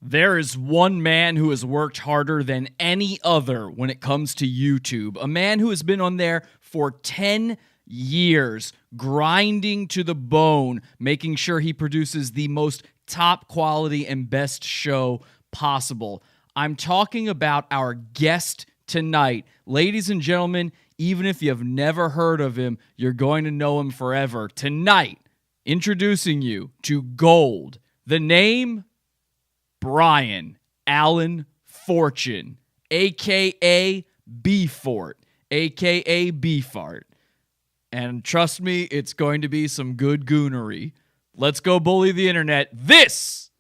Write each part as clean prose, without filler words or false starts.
There is one man who has worked harder than any other when it comes to YouTube. A man who has been on there for 10 years, grinding to the bone, making sure he produces the most top quality and best show possible. I'm talking about our guest tonight. Ladies and gentlemen, even if you've never heard of him, you're going to know him forever. Tonight, introducing you to Gold. The name... Brian Allen Fortune, a.k.a. BFart, a.k.a. BFart. And trust me, it's going to be some good goonery. Let's go bully the internet. This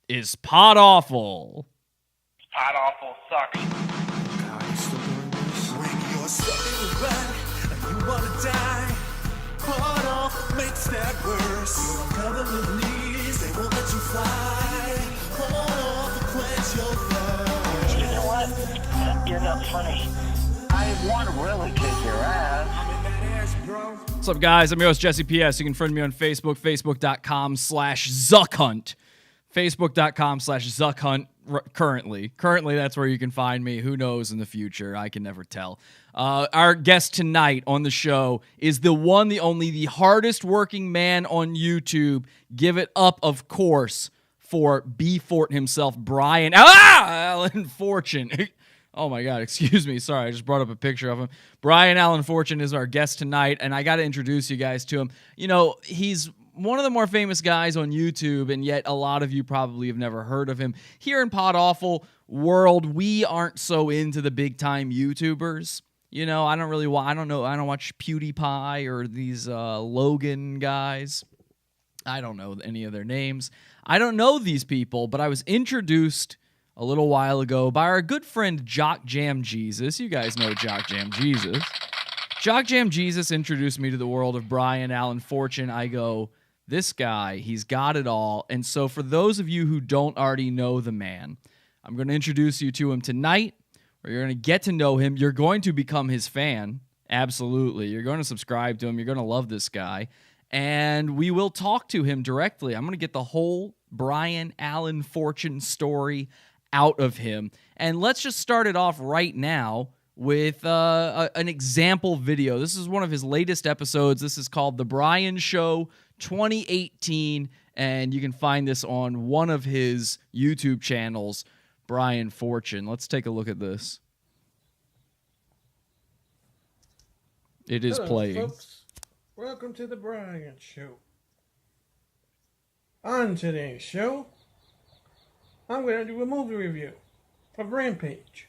is Pod Awful. Pod Awful sucks. God, you still doing this? When you're stuck in a rut and you wanna die, Pod Awful makes that worse. You're covered with knees, they won't let you fly. You know what? You're not funny. I want to really kick your ass. What's up, guys? I'm your host, Jesse P.S. You can friend me on Facebook, facebook.com/ZuckHunt. Facebook.com/ZuckHunt currently. That's where you can find me. Who knows in the future? I can never tell. Our guest tonight on the show is the one, the only, the hardest working man on YouTube. Give it up, of course, for BFart himself, Brian Allen Fortune. Oh my God, excuse me. Sorry, I just brought up a picture of him. Brian Allen Fortune is our guest tonight, and I got to introduce you guys to him. You know, he's one of the more famous guys on YouTube, and yet a lot of you probably have never heard of him. Here in Pod Awful world, we aren't so into the big time YouTubers. You know, I don't watch PewDiePie or these Logan guys. I don't know any of their names. I don't know these people, but I was introduced a little while ago by our good friend Jock Jam Jesus. You guys know Jock Jam Jesus. Jock Jam Jesus introduced me to the world of Brian Allen Fortune. I go, this guy, he's got it all. And so for those of you who don't already know the man, I'm going to introduce you to him tonight, where you're going to get to know him. You're going to become his fan. Absolutely. You're going to subscribe to him. You're going to love this guy. And we will talk to him directly. I'm going to get the whole Brian Allen Fortune story out of him. And let's just start it off right now with an example video. This is one of his latest episodes. This is called The Brian Show 2018. And you can find this on one of his YouTube channels, Brian Fortune. Let's take a look at this. It is Hello, playing. Folks. Welcome to the Brian Show. On today's show, I'm going to do a movie review of Rampage.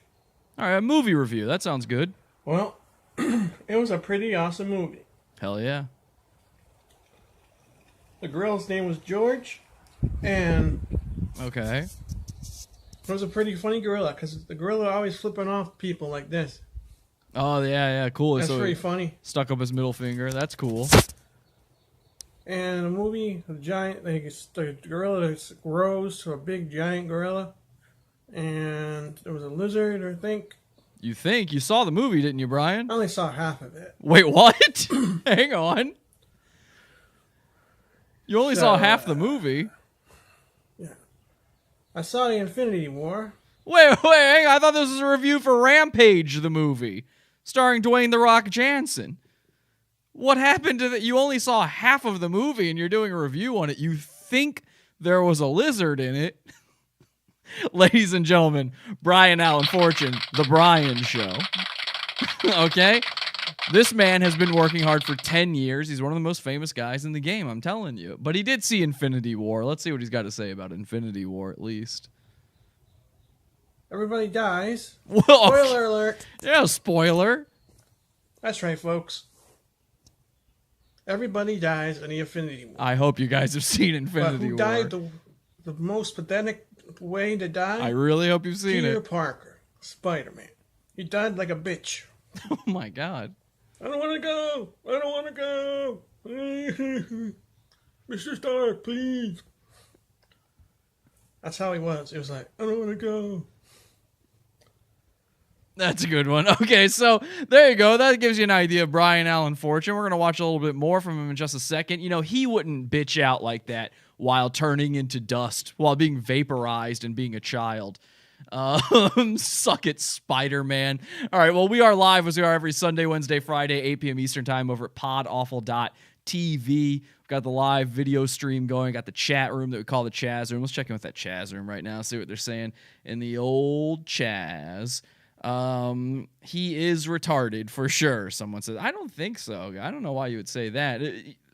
All right, a movie review. That sounds good. Well, it was a pretty awesome movie. Hell yeah. The gorilla's name was George, and Okay. it was a pretty funny gorilla, because the gorilla always flipping off people like this. Oh, yeah, cool. That's So pretty he funny. stuck up his middle finger. That's cool. And the movie, the gorilla grows to a big giant gorilla, and there was a lizard, I think. You think? You saw the movie, didn't you, Brian? I only saw half of it. Wait, what? Hang on. You only saw half the movie. Yeah. I saw the Infinity War. Wait, hang on. I thought this was a review for Rampage, the movie, starring Dwayne "The Rock" Johnson. What happened to that? You only saw half of the movie and you're doing a review on it. You think there was a lizard in it. Ladies and gentlemen, Brian Allen Fortune, The Brian Show. Okay? This man has been working hard for 10 years. He's one of the most famous guys in the game, I'm telling you. But he did see Infinity War. Let's see what he's got to say about Infinity War, at least. Everybody dies. Well, Spoiler alert. yeah, spoiler. That's right, folks. Everybody dies in the Infinity War. I hope you guys have seen But Infinity who War. died the most pathetic way to die? I really hope you've seen Peter it. Parker, Spider-Man. He died like a bitch. Oh my God. I don't want to go. I don't want to go. Mr. Stark, please. That's how he was. He was like, I don't want to go. That's a good one. Okay, so there you go. That gives you an idea of Brian Allen Fortune. We're going to watch a little bit more from him in just a second. You know, he wouldn't bitch out like that while turning into dust, while being vaporized and being a child. Suck it, Spider-Man. All right, well, we are live as we are every Sunday, Wednesday, Friday, 8 p.m. Eastern time over at podawful.tv. We've got the live video stream going, got the chat room that we call the Chaz room. Let's check in with that Chaz room right now, see what they're saying in the old Chaz. He is retarded for sure, someone says. I don't think so. I don't know why you would say that.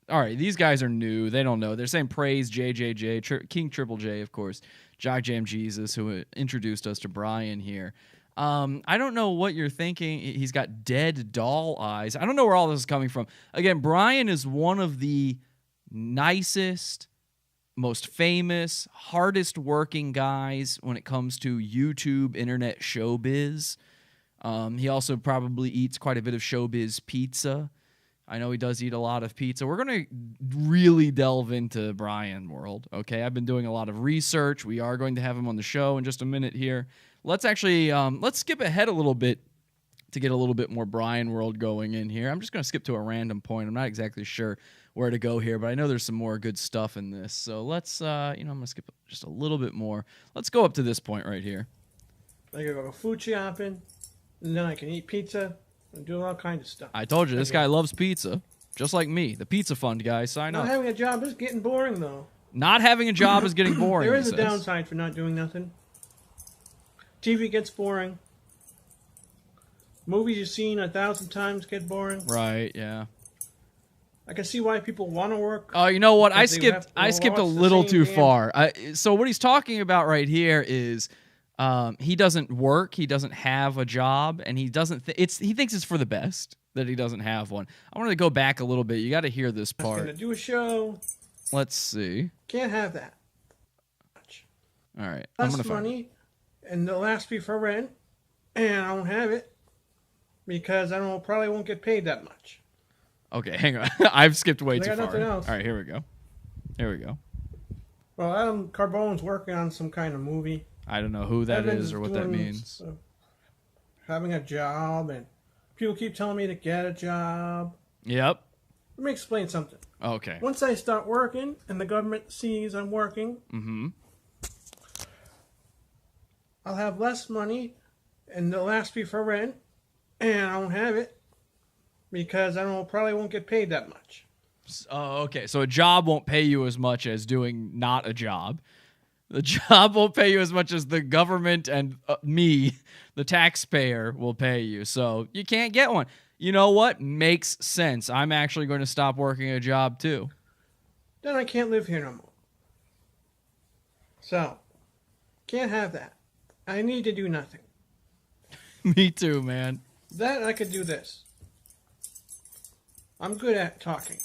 All right, these guys are new. They don't know. They're saying praise JJJ, King Triple J, of course. Jock Jam Jesus, who introduced us to Brian here. I don't know what you're thinking. He's got dead doll eyes. I don't know where all this is coming from. Again, Brian is one of the nicest, most famous, hardest working guys when it comes to YouTube, internet showbiz. He also probably eats quite a bit of showbiz pizza. I know he does eat a lot of pizza. We're going to really delve into Brian world, okay? I've been doing a lot of research. We are going to have him on the show in just a minute here. Let's actually, let's skip ahead a little bit to get a little bit more Brian world going in here. I'm just going to skip to a random point. I'm not exactly sure where to go here, but I know there's some more good stuff in this. So let's, I'm going to skip just a little bit more. Let's go up to this point right here. I can go food shopping, and then I can eat pizza. And do all kinds of stuff. I told you, this guy loves pizza, just like me. The Pizza Fund guy, sign up. Not having a job is getting boring, though. Not having a job is getting boring. There is a downside for not doing nothing. TV gets boring. Movies you've seen 1,000 times get boring. Right, yeah. I can see why people want to work. Oh, you know what? I skipped a little too far. So what he's talking about right here is he doesn't work, he doesn't have a job, and he doesn't. He thinks it's for the best that he doesn't have one. I wanted to go back a little bit. You got to hear this part. Gonna do a show. Let's see. Can't have that. All right. Less money, and the last fee for rent, and I won't have it because probably won't get paid that much. Okay, hang on. I've skipped way too far. Nothing else. All right, here we go. Here we go. Well, Adam Carbone's working on some kind of movie. I don't know who that is or what that means. Having a job, and people keep telling me to get a job. Yep. Let me explain something. Okay. Once I start working and the government sees I'm working, I'll have less money and they'll ask me for rent, and I won't have it because probably won't get paid that much. Oh, okay. So a job won't pay you as much as doing not a job. The job won't pay you as much as the government and me, the taxpayer, will pay you. So you can't get one. You know what? Makes sense. I'm actually going to stop working a job too. Then I can't live here no more. So, can't have that. I need to do nothing. Me too, man. That I could do this. I'm good at talking.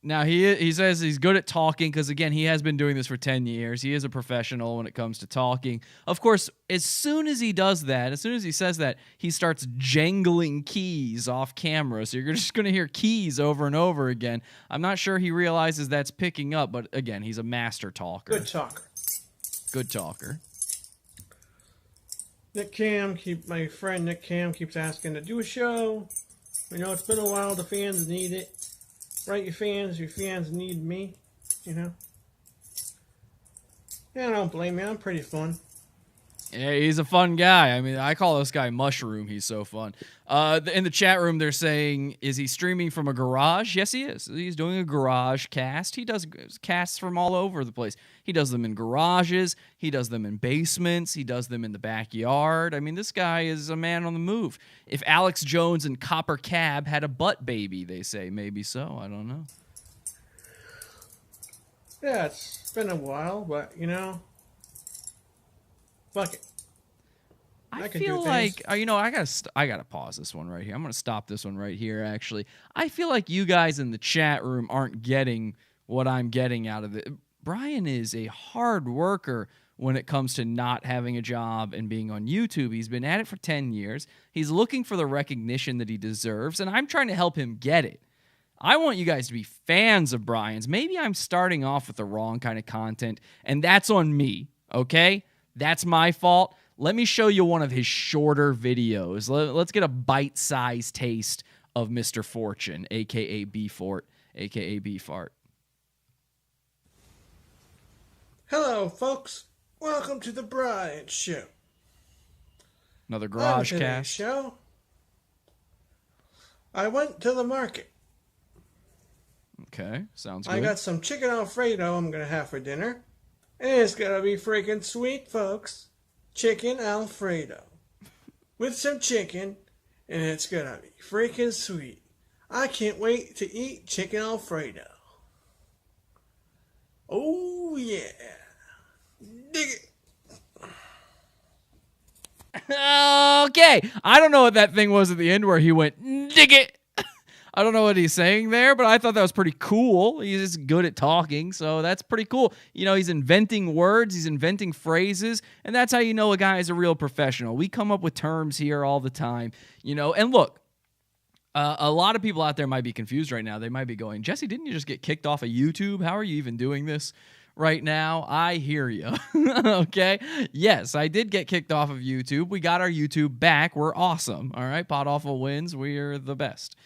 Now, he says he's good at talking because, again, he has been doing this for 10 years. He is a professional when it comes to talking. Of course, as soon as he does that, as soon as he says that, he starts jangling keys off camera. So you're just going to hear keys over and over again. I'm not sure he realizes that's picking up, but, again, he's a master talker. Good talker. Good talker. My friend Nick Cam keeps asking to do a show. It's been a while. The fans need it. Right, your fans need me, Yeah, I don't blame you. I'm pretty fun. Yeah, he's a fun guy. I mean, I call this guy Mushroom. He's so fun. In the chat room, they're saying, is he streaming from a garage? Yes, he is. He's doing a garage cast. He does casts from all over the place. He does them in garages. He does them in basements. He does them in the backyard. I mean, this guy is a man on the move. If Alex Jones and Copper Cab had a butt baby, they say. Maybe so. I don't know. Yeah, it's been a while, but, fuck it. I feel like I gotta pause this one right here. I'm gonna stop this one right here. Actually, I feel like you guys in the chat room aren't getting what I'm getting out of it. Brian is a hard worker when it comes to not having a job and being on YouTube. He's been at it for 10 years. He's looking for the recognition that he deserves, and I'm trying to help him get it. I want you guys to be fans of Brian's. Maybe I'm starting off with the wrong kind of content, and that's on me. Okay, that's my fault. Let me show you one of his shorter videos. Let's get a bite-sized taste of Mr. Fortune, a.k.a. BFart, a.k.a. BFart. Hello, folks. Welcome to the Brian Show. Another On garage today's cast. show, I went to the market. Okay, sounds good. I got some chicken Alfredo I'm going to have for dinner. And it's going to be freaking sweet, folks. Chicken Alfredo. With some chicken, and it's going to be freaking sweet. I can't wait to eat chicken Alfredo. Oh, yeah. Dig it. Okay, I don't know what that thing was at the end where he went, dig it. I don't know what he's saying there, but I thought that was pretty cool. He's just good at talking, so that's pretty cool. You know, he's inventing words, he's inventing phrases, and that's how you know a guy is a real professional. We come up with terms here all the time, you know, and look, a lot of people out there might be confused right now. They might be going, Jesse, didn't you just get kicked off of YouTube? How are you even doing this right now? I hear you. Okay. Yes, I did get kicked off of YouTube. We got our YouTube back. We're awesome. All right. Pod Awful wins. We are the best.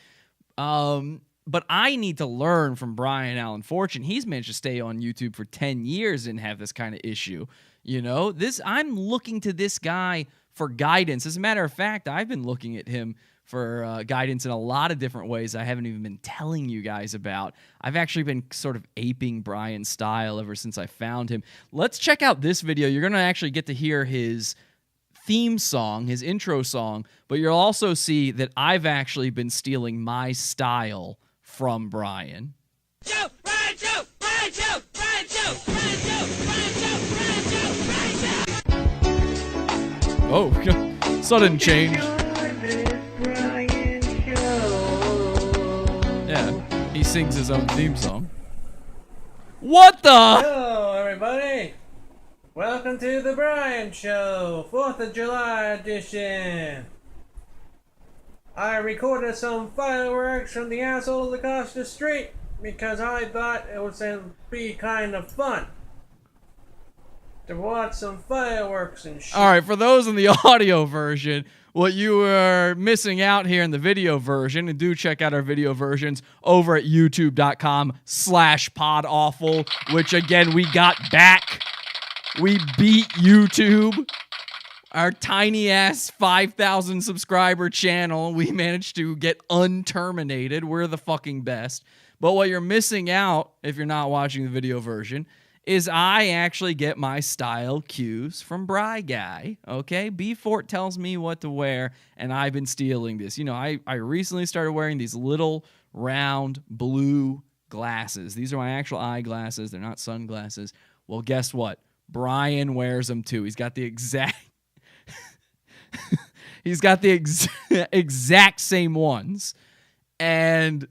But I need to learn from Brian Allen Fortune. He's managed to stay on YouTube for 10 years and have this kind of issue. You know, I'm looking to this guy for guidance. As a matter of fact, I've been looking at him for guidance in a lot of different ways I haven't even been telling you guys about. I've actually been sort of aping Brian's style ever since I found him. Let's check out this video. You're going to actually get to hear his theme song, his intro song, but you'll also see that I've actually been stealing my style from Brian. Joe, Brian Joe, Brian Joe, Brian Joe, Brian Joe, Brian Joe, Brian Joe, Brian Joe. Oh, sudden change. Yeah, he sings his own theme song. What the? Hello, everybody. Welcome to the Brian Show, 4th of July edition. I recorded some fireworks from the assholes across the street because I thought it would be kind of fun to watch some fireworks and shit. All right, for those in the audio version, what you are missing out here in the video version, and do check out our video versions over at youtube.com/podawful, which again, we got back. We beat YouTube. Our tiny ass 5,000 subscriber channel, we managed to get unterminated. We're the fucking best. But what you're missing out, if you're not watching the video version, is I actually get my style cues from Bry Guy, okay? BFart tells me what to wear, and I've been stealing this. You know, I recently started wearing these little round blue glasses. These are my actual eyeglasses. They're not sunglasses. Well, guess what? Brian wears them too. He's got the exact exact same ones. And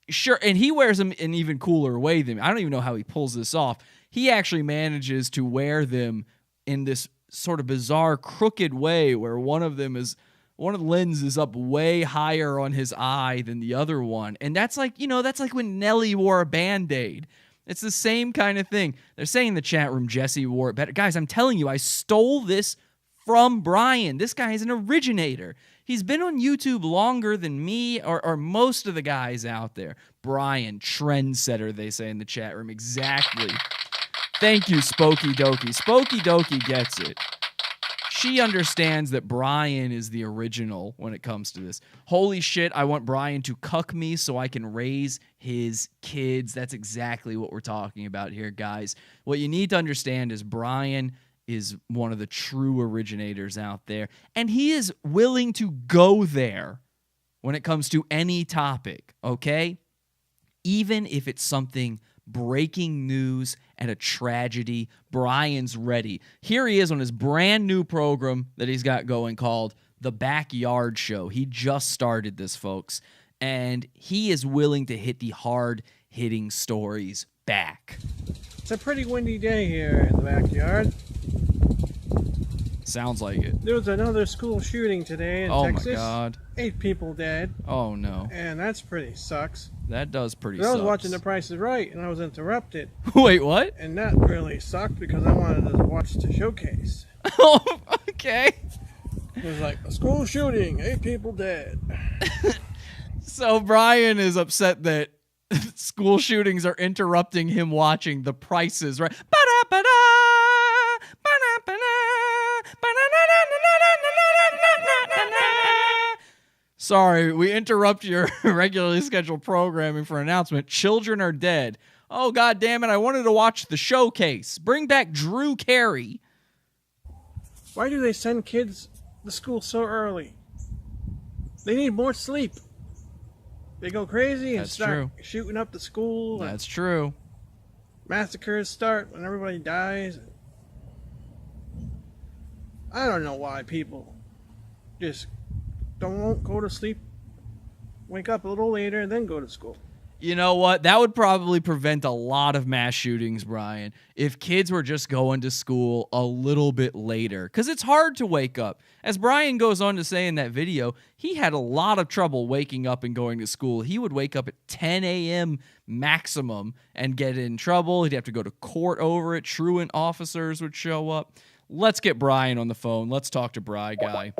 sure, and he wears them in an even cooler way than me. I don't even know how he pulls this off. He actually manages to wear them in this sort of bizarre crooked way where one of the lens is up way higher on his eye than the other one. And that's like, you know, that's like when Nelly wore a Band-Aid. It's the same kind of thing. They're saying in the chat room Jesse wore it better. Guys, I'm telling you, I stole this from Brian. This guy is an originator. He's been on YouTube longer than me or most of the guys out there. Brian, trendsetter, they say in the chat room. Exactly. Thank you, Spooky Dokie. Spooky Dokie gets it. She understands that Brian is the original when it comes to this. Holy shit, I want Brian to cuck me so I can raise his kids. That's exactly what we're talking about here, guys. What you need to understand is Brian is one of the true originators out there, and he is willing to go there when it comes to any topic, okay? Even if it's something breaking news and a tragedy, Brian's ready. Here he is on his brand new program that he's got going called The Backyard Show. He just started this, folks, and he is willing to hit the hard-hitting stories back. It's a pretty windy day here in the backyard. Sounds like it. There was another school shooting today in Texas. Oh my God. 8 people dead. Oh no. And that's pretty sucks. That does pretty I was sucks. watching The Price is Right and I was interrupted. Wait, what? And that really sucked because I wanted to watch the showcase. Oh, okay. It was like a school shooting, 8 people dead. So Brian is upset that school shootings are interrupting him watching The Price is Right. Sorry, we interrupt your regularly scheduled programming for an announcement. Children are dead. Oh, God damn it. I wanted to watch the showcase. Bring back Drew Carey. Why do they send kids to school so early? They need more sleep. They go crazy and That's start true. shooting up the school. That's true. Massacres start when everybody dies. I don't know why people just won't go to sleep, wake up a little later, and then go to school. You know what? That would probably prevent a lot of mass shootings, Brian, if kids were just going to school a little bit later. Because it's hard to wake up. As Brian goes on to say in that video, he had a lot of trouble waking up and going to school. He would wake up at 10 a.m. maximum and get in trouble. He'd have to go to court over it. Truant officers would show up. Let's get Brian on the phone. Let's talk to Bri Guy.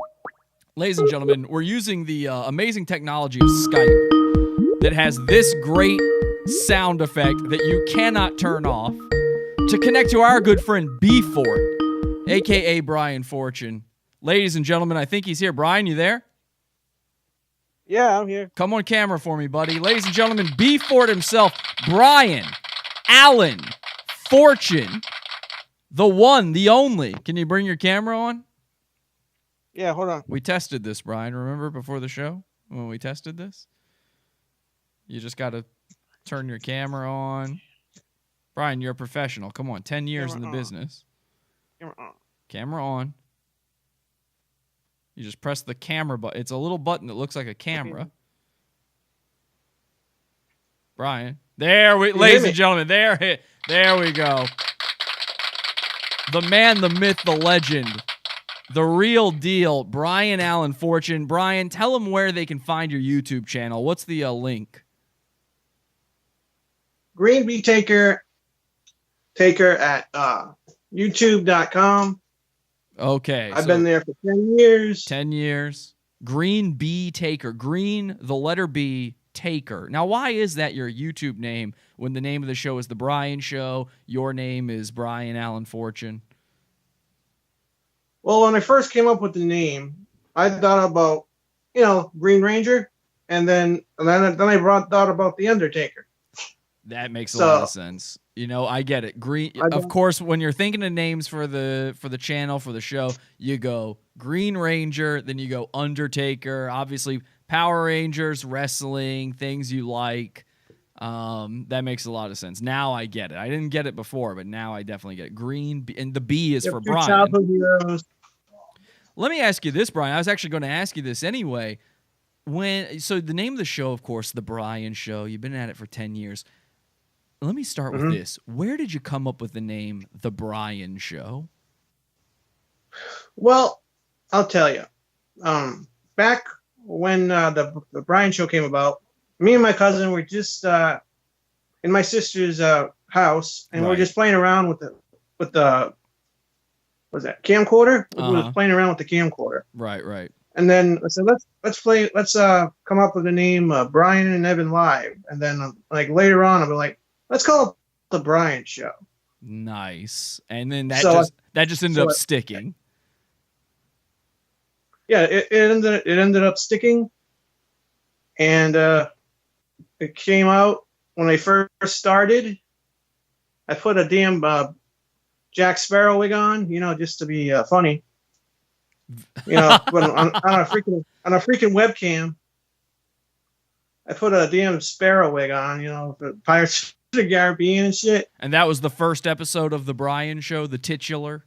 Ladies and gentlemen, we're using the amazing technology of Skype that has this great sound effect that you cannot turn off to connect to our good friend BFart, a.k.a. Brian Fortune. Ladies and gentlemen, I think he's here. Brian, you there? Yeah, I'm here. Come on camera for me, buddy. Ladies and gentlemen, BFart himself, Brian Allen Fortune, the one, the only. Can you bring your camera on? Yeah, hold on. We tested this, Brian. Remember before the show when we tested this? You just got to turn your camera on. Brian, you're a professional. Come on, 10 years in the business. Camera on. You just press the camera button. It's a little button that looks like a camera. Brian. Ladies and gentlemen, there we go. The man, the myth, the legend. The real deal, Brian Allen Fortune. Brian, tell them where they can find your YouTube channel. What's the link? Green Bee Taker at youtube.com. Okay. I've been there for 10 years. 10 years. Green Bee Taker. Green, the letter B, Taker. Now, why is that your YouTube name when the name of the show is The Brian Show? Your name is Brian Allen Fortune. Well, when I first came up with the name, I thought about, Green Ranger, and then I thought about The Undertaker. That makes a lot of sense. I get it. Of course, when you're thinking of names for the channel, for the show, you go Green Ranger, then you go Undertaker. Obviously, Power Rangers, wrestling, things you like. That makes a lot of sense. Now I get it. I didn't get it before, but now I definitely get it. Green, and the B is for Brian. Childhood heroes. Let me ask you this, Brian. I was actually going to ask you this anyway. So the name of the show, of course, The Brian Show. You've been at it for 10 years. Let me start with this. Where did you come up with the name The Brian Show? Well, I'll tell you. Back when the Brian Show came about, me and my cousin were just in my sister's house, and we were just playing around with the was that camcorder? We were playing around with the camcorder. Right. And then I said, let's come up with the name Brian and Evan Live, and then later on I'll be like, let's call it The Brian Show. Nice. And then that just ended up sticking. Yeah, it ended up sticking, and it came out when I first started. I put a damn Jack Sparrow wig on, just to be funny. But on a freaking webcam, I put a damn Sparrow wig on, for Pirates of the Caribbean and shit. And that was the first episode of The Brian Show, the titular?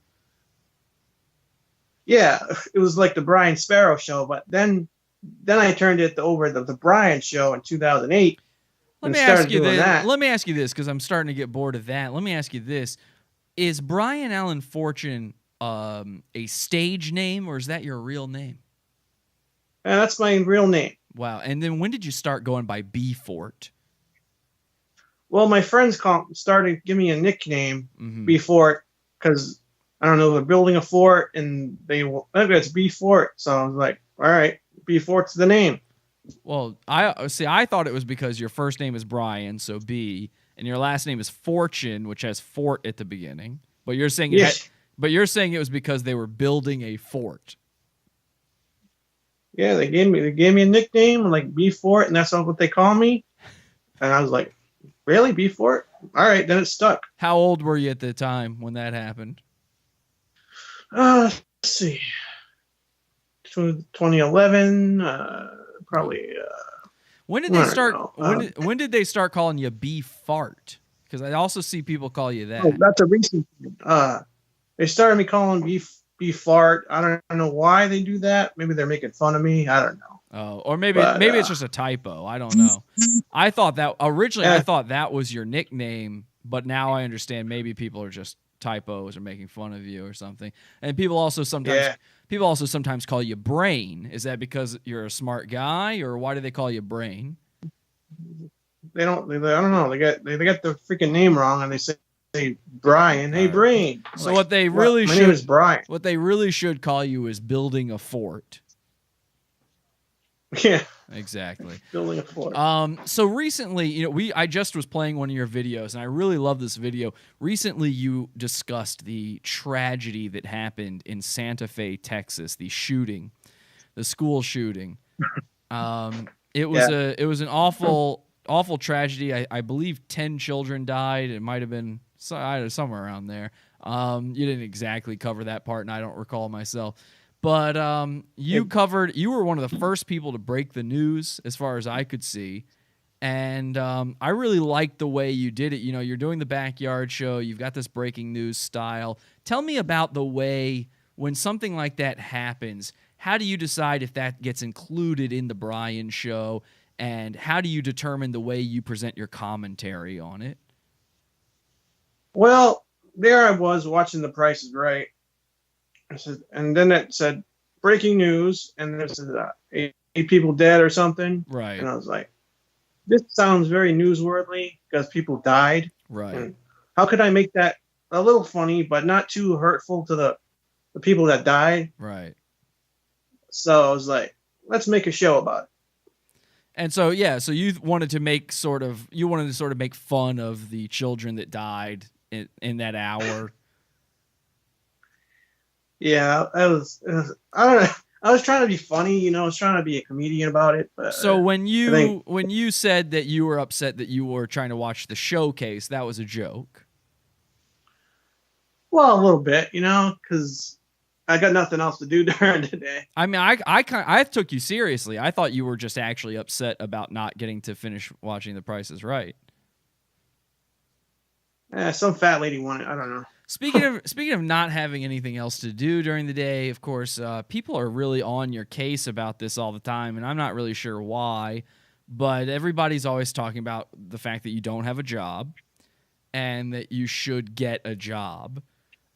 Yeah, it was like the Brian Sparrow Show, but then I turned it over to the Brian Show in 2008. Let me ask you this, because I'm starting to get bored of that. Let me ask you this. Is Brian Allen Fortune a stage name, or is that your real name? That's my real name. Wow. And then when did you start going by BFart? Well, my friends started giving me a nickname BFart, because I don't know, they're building a fort, and maybe it's BFart. So I was like, all right, BFart's the name. Well, I thought it was because your first name is Brian, so B, and your last name is Fortune, which has fort at the beginning. But you're saying Yeah. but you're saying it was because they were building a fort. Yeah, they gave me a nickname like BFart, and that's all what they call me. And I was like, really, BFart? All right, then it stuck. How old were you at the time when that happened? Let's see, 2011, probably. When did I they don't start? know. When did they start calling you BFart? Because I also see people call you that. Oh, that's a recent. They started me calling BFart. I don't know why they do that. Maybe they're making fun of me. I don't know. Oh, or maybe But, it's just a typo. I don't know. I thought that originally. I thought that was your nickname, but now I understand. Maybe people are just typos or making fun of you or something. And people also sometimes call you Brain. Is that because you're a smart guy, or why do they call you Brain? I don't know. They got the freaking name wrong, and they say Brian. Hey, Brain. So Like, what they really my should name is Brian. What they really should call you is building a fort. Yeah, Exactly. building a fort. So recently, I just was playing one of your videos, and I really love this video. Recently, you discussed the tragedy that happened in Santa Fe, Texas, the school shooting. It was an awful tragedy. I believe 10 children died. It might have been somewhere around there. You didn't exactly cover that part, and I don't recall myself. But you were one of the first people to break the news, as far as I could see. And I really liked the way you did it. You're doing the backyard show. You've got this breaking news style. Tell me about the way, when something like that happens, how do you decide if that gets included in the Brian show? And how do you determine the way you present your commentary on it? Well, there I was watching The Price is Right. And then it said breaking news, and it said 8 people dead or something. Right. And I was like, this sounds very newsworthy because people died. Right. And how could I make that a little funny, but not too hurtful to the people that died? Right. So I was like, let's make a show about it. And so, so you wanted to sort of make fun of the children that died in that hour. Yeah, I don't know. I was trying to be funny, I was trying to be a comedian about it. But so when you said that you were upset that you were trying to watch the showcase, that was a joke. Well, a little bit, because I got nothing else to do during the day. I mean, I took you seriously. I thought you were just actually upset about not getting to finish watching The Price is Right. Some fat lady wanted. I don't know. Speaking of not having anything else to do during the day, of course, people are really on your case about this all the time, and I'm not really sure why, but everybody's always talking about the fact that you don't have a job and that you should get a job.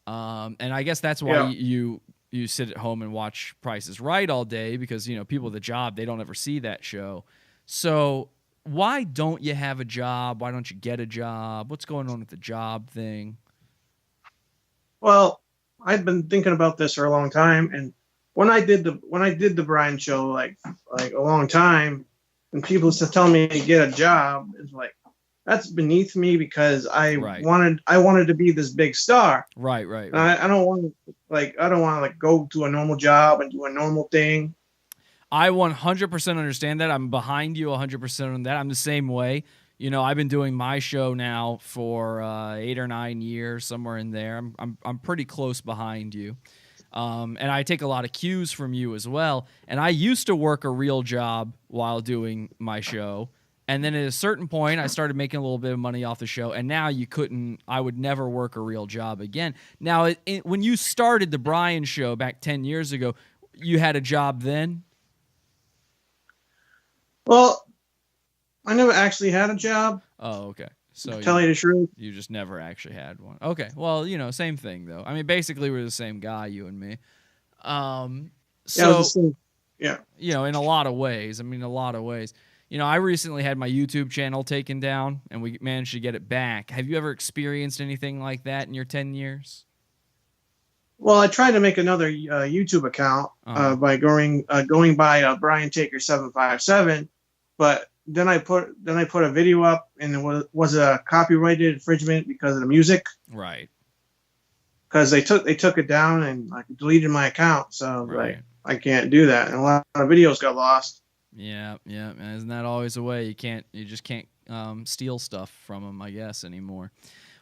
And I guess that's why you sit at home and watch Price is Right all day, because people with a job, they don't ever see that show. So why don't you have a job? Why don't you get a job? What's going on with the job thing? Well, I've been thinking about this for a long time, and when I did the Brian show like a long time, and people used to tell me to get a job, it's like, that's beneath me, because I wanted to be this big star. Right. I don't want to go to a normal job and do a normal thing. I 100% understand that. I'm behind you 100% on that. I'm the same way. I've been doing my show now for 8 or 9 years, somewhere in there. I'm pretty close behind you. And I take a lot of cues from you as well. And I used to work a real job while doing my show. And then at a certain point, I started making a little bit of money off the show. And now I would never work a real job again. Now, when you started the Brian show back 10 years ago, you had a job then? Well, I never actually had a job. Oh, okay. So to tell you the truth, you just never actually had one. Okay. Well, same thing though. I mean, basically we're the same guy, you and me. Yeah. In a lot of ways. I recently had my YouTube channel taken down, and we managed to get it back. Have you ever experienced anything like that in your 10 years? Well, I tried to make another YouTube account by going by Brian Taker 757, but then I put a video up, and it was a copyrighted infringement because of the music. Right. because they took it down and like deleted my account. So Right. like I can't do that, and a lot of videos got lost. Yeah, yeah. And isn't that always the way? You just can't steal stuff from them, I guess, anymore.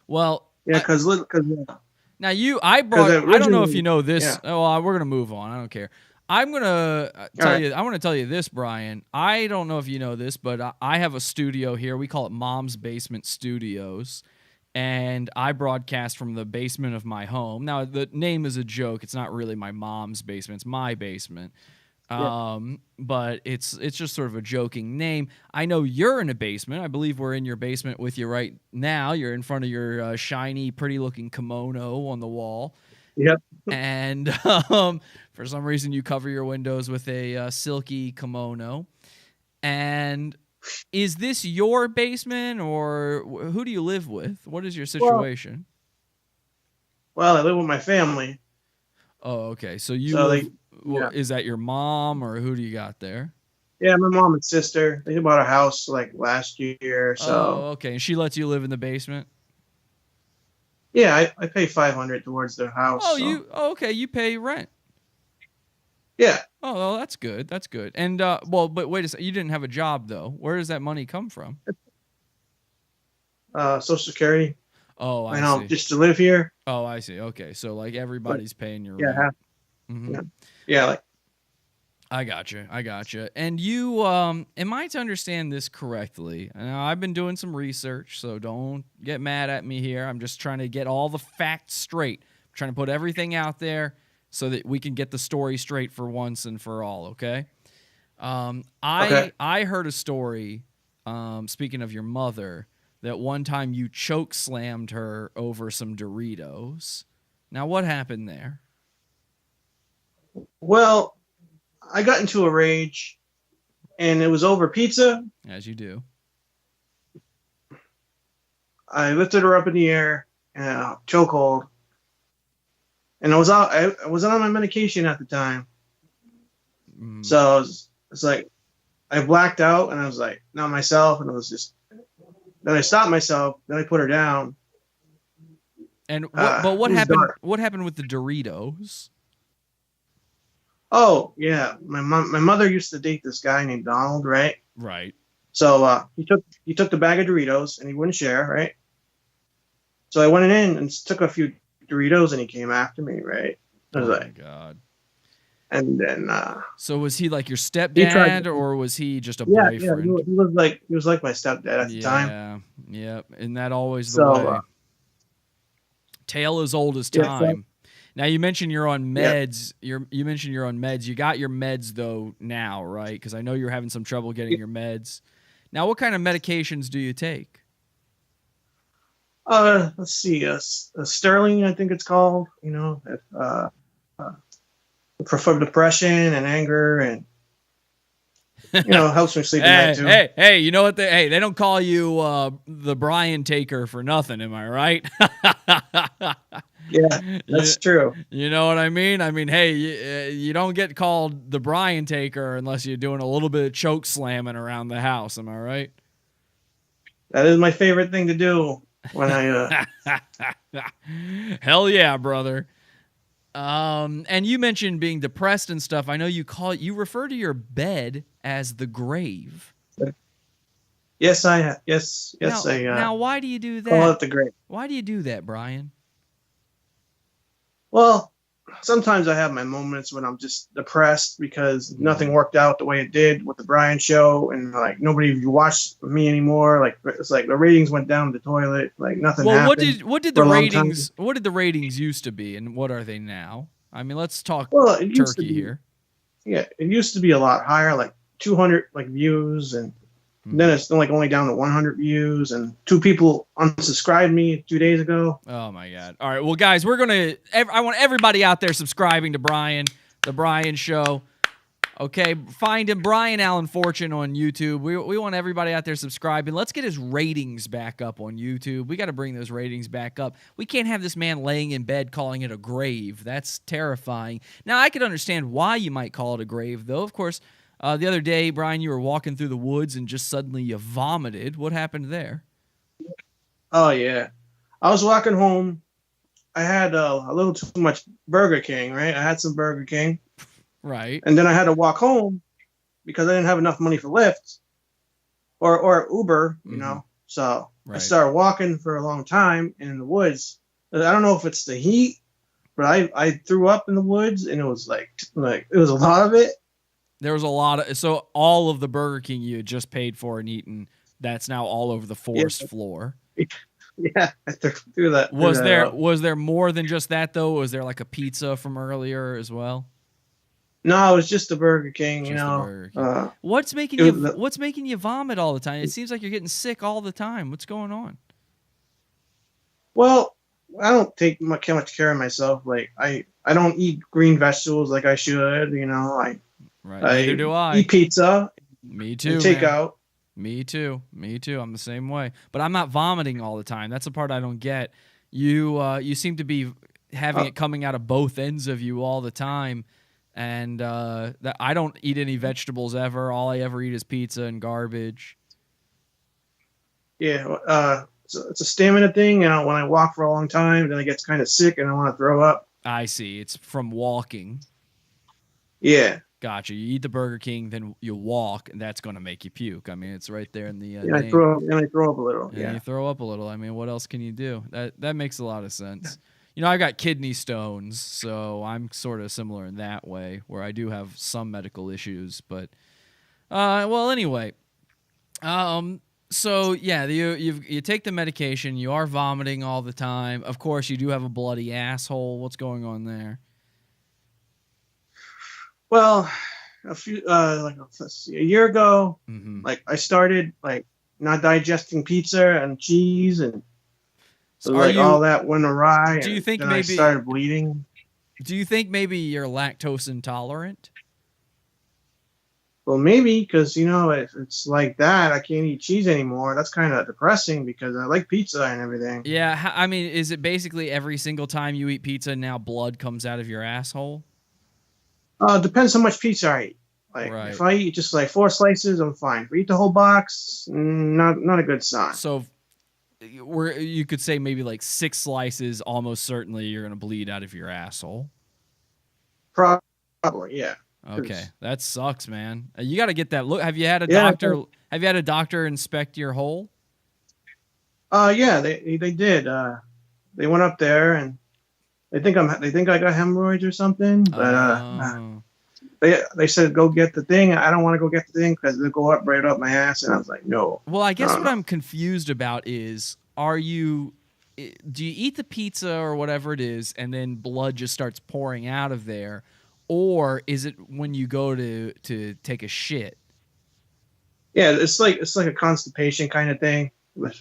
Well, Yeah, because now I don't know if you know this. yeah. Oh, we're gonna move on. I don't care. I'm gonna tell you. I want to tell you this, Brian. I don't know if you know this, but I have a studio here. We call it Mom's Basement Studios, and I broadcast from the basement of my home. Now, the name is a joke. It's not really my mom's basement. It's my basement. But it's just sort of a joking name. I know you're in a basement. I believe we're in your basement with you right now. You're in front of your shiny, pretty-looking kimono on the wall. Yep. And for some reason, you cover your windows with a silky kimono. And is this your basement, or who do you live with? What is your situation? Well, I live with my family. Oh, okay. So is that your mom, or who do you got there? Yeah, my mom and sister. They bought a house like last year. So okay. And she lets you live in the basement? yeah, I pay $500 towards their house. Okay. You pay rent. Yeah. Oh, well, that's good. That's good. And but wait a second. You didn't have a job though. Where does that money come from? Social Security. Oh, I see. Just to live here. Oh, I see. Okay, so like everybody's paying your Yeah. rent. Mm-hmm. Yeah. Like I gotcha. And you, am I to understand this correctly? Now, I've been doing some research, so don't get mad at me here. I'm just trying to get all the facts straight. I'm trying to put everything out there so that we can get the story straight for once and for all, okay? I heard a story, speaking of your mother, that one time you choke slammed her over some Doritos. Now, what happened there? Well, I got into a rage, and it was over pizza. As you do. I lifted her up in the air, chokehold, and I was out. I wasn't on my medication at the time, so it's like I blacked out, and I was like not myself, and it was just. Then I stopped myself. Then I put her down. And what happened? Dark. What happened with the Doritos? Oh yeah, my mother used to date this guy named Donald, right? Right. So he took the bag of Doritos and he wouldn't share, right? So I went in and took a few Doritos and he came after me, right? I was my God. And then so was he like your stepdad or was he just a boyfriend? Yeah, he was like my stepdad at the time. Yeah. Isn't that always the way? Tale as old as time. Now you mentioned you're on meds. You mentioned you're on meds. You got your meds though now, right? Because I know you're having some trouble getting your meds. Now, what kind of medications do you take? Let's see, Sterling, I think it's called. For depression and anger, and helps me sleep at night too. Hey, you know what? They don't call you the Brian Taker for nothing. Am I right? Yeah, that's true. You know what I mean? I mean, hey, you don't get called the Brian Taker unless you're doing a little bit of choke slamming around the house. Am I right? That is my favorite thing to do when I. Hell yeah, brother. And you mentioned being depressed and stuff. I know you refer to your bed as the grave. Yes, I. Now, why do you do that? Call it the grave. Why do you do that, Brian? Well, sometimes I have my moments when I'm just depressed because nothing worked out the way it did with the Brian show, and like nobody watched me anymore. Like it's like the ratings went down the toilet. Like nothing happened. What did the ratings? What did the ratings used to be, and what are they now? I mean, let's talk turkey here. Yeah, it used to be a lot higher, like 200 views, and then it's only down to 100 views, and 2 people unsubscribed me 2 days ago. Oh my God! All right, well, guys, I want everybody out there subscribing to Brian, the Brian Show. Okay, find him, Brian Allen Fortune, on YouTube. We want everybody out there subscribing. Let's get his ratings back up on YouTube. We got to bring those ratings back up. We can't have this man laying in bed calling it a grave. That's terrifying. Now, I could understand why you might call it a grave, though. Of course, the other day, Brian, you were walking through the woods and just suddenly you vomited. What happened there? Oh, yeah. I was walking home I had a little too much Burger King, right? I had some Burger King, Right. and then I had to walk home because I didn't have enough money for Lyft or Uber, you know. So I Right. started walking for a long time in the woods. I don't know if it's the heat, but I threw up in the woods, and it was like it was a lot of it. There was a lot of so all of the Burger King you had just paid for and eaten, that's now all over the forest floor. Yeah, I threw that. Was threw that there up. was there more than just that though? Was there like a pizza from earlier as well? No, it was just the Burger King. Just the Burger King. What's making it you was the- What's making you vomit all the time? It seems like you're getting sick all the time. What's going on? Well, I don't take much care of myself. Like I don't eat green vegetables like I should. You know, Right. Neither do I. eat pizza. Me too. And take man. out. Me too. I'm the same way. But I'm not vomiting all the time. That's the part I don't get. You seem to be having it coming out of both ends of you all the time. And that I don't eat any vegetables ever. All I ever eat is pizza and garbage. Yeah, it's a stamina thing. You know, when I walk for a long time, then I get kind of sick and I want to throw up. I see. It's from walking. Yeah, Gotcha. You eat the Burger King, then you walk, and that's going to make you puke. I mean, it's right there in the and I name. throw up a little. And Yeah, you throw up a little. I mean, what else can you do? That makes a lot of sense. You know, I got kidney stones, so I'm sort of similar in that way, where I do have some medical issues. But, well, anyway, so yeah, you take the medication. You are vomiting all the time. Of course, you do have a bloody asshole. What's going on there? Well, let's see, a year ago, Mm-hmm. like I started like not digesting pizza and cheese, and So like all that went awry. do you and think then maybe- I started bleeding? Do you think maybe you're lactose intolerant? Well, maybe because you know if it's like that, I can't eat cheese anymore. That's kind of depressing because I like pizza and everything. Yeah, I mean, is it basically every single time you eat pizza now blood comes out of your asshole? Depends how much pizza I eat. Like Right. if I eat just like 4 slices, I'm fine. If I eat the whole box, not a good sign. So you could say maybe like 6 slices, almost certainly you're going to bleed out of your asshole. Probably, yeah. Okay, that sucks, man. You got to get that look. Have you had a Yeah, doctor? Have you had a doctor inspect your hole? Yeah, they did. They went up there and they think I got hemorrhoids or something. But they said go get the thing. I don't want to go get the thing because they'll go up right up my ass. And I was like, no. Well, I guess No, what no. I'm confused about is, do you eat the pizza or whatever it is, and then blood just starts pouring out of there, or is it when you go to take a shit? Yeah, it's like a constipation kind of thing.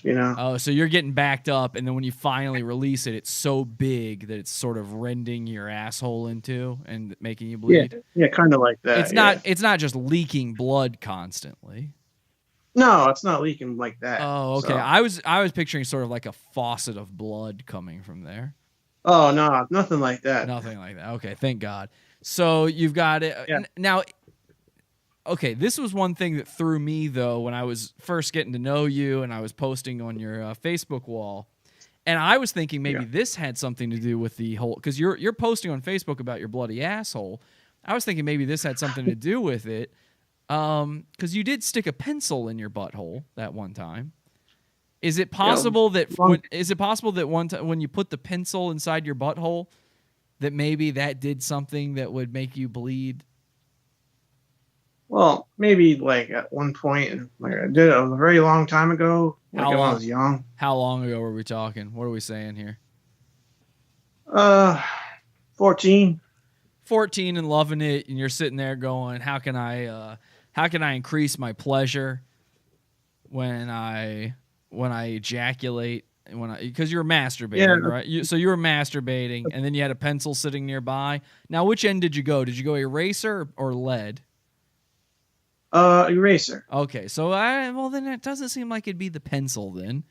You know. Oh, so you're getting backed up, and then when you finally release it, it's so big that it's sort of rending your asshole into and making you bleed. Yeah, kind of like that. It's not just leaking blood constantly. No, it's not leaking like that. Oh, okay. So- I was picturing sort of like a faucet of blood coming from there. Oh no, nothing like that. Nothing like that. Okay, thank God. So you've got it Yeah. now. Okay, this was one thing that threw me though when I was first getting to know you and I was posting on your Facebook wall, and I was thinking maybe this had something to do with the whole because you're posting on Facebook about your bloody asshole. I was thinking maybe this had something to do with it, because you did stick a pencil in your butthole that one time. Is it possible that one time when you put the pencil inside your butthole, that maybe that did something that would make you bleed? Well, maybe like at one point, like I did it a very long time ago, like How when long? I was young. How long ago were we talking? What are we saying here? 14. 14 and loving it, and you're sitting there going, how can I increase my pleasure when I ejaculate, because you were masturbating, Yeah. right? So you were masturbating, and then you had a pencil sitting nearby. Now, which end did you go? Did you go eraser or lead? Eraser. Okay, so well then it doesn't seem like it'd be the pencil then,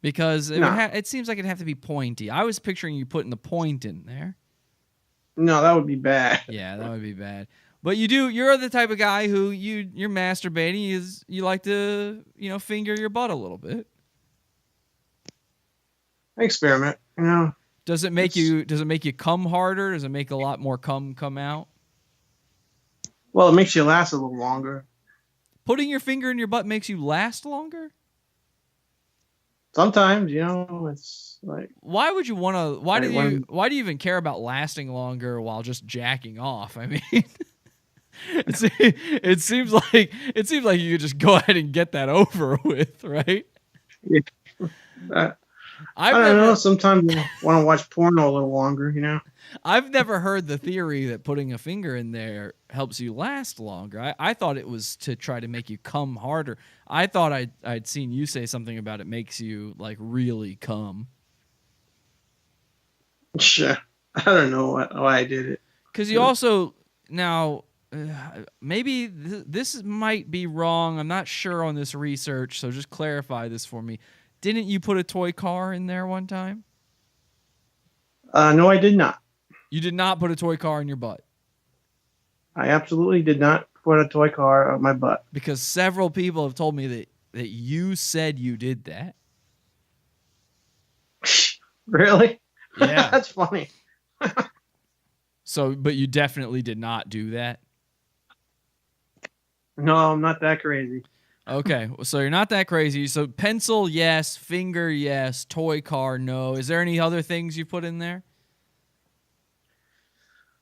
because No. it seems like it'd have to be pointy. I was picturing you putting the point in there. No, that would be bad. Yeah, that would be bad. But you're the type of guy who you're masturbating you like to, finger your butt a little bit. I experiment, you know. Does it make you come harder? Does it make a lot more come out? Well, it makes you last a little longer. Putting your finger in your butt makes you last longer? Sometimes, it's like. Why would you want to? Why do When- you even care about lasting longer while just jacking off? I mean, it seems like you could just go ahead and get that over with, right? Yeah. I don't know. Sometimes I want to watch porno a little longer. I've never heard the theory that putting a finger in there helps you last longer. I thought it was to try to make you come harder. I thought I'd seen you say something about it makes you like really come. Sure. I don't know why I did it. Because you also now maybe this might be wrong. I'm not sure on this research, so just clarify this for me. Didn't you put a toy car in there one time? No, I did not. You did not put a toy car in your butt. I absolutely did not put a toy car on my butt. Because several people have told me that you said you did that. Really? Yeah. That's funny. So, but you definitely did not do that. No, I'm not that crazy. Okay, so you're not that crazy. So pencil, yes. Finger, yes. Toy car, no. Is there any other things you put in there?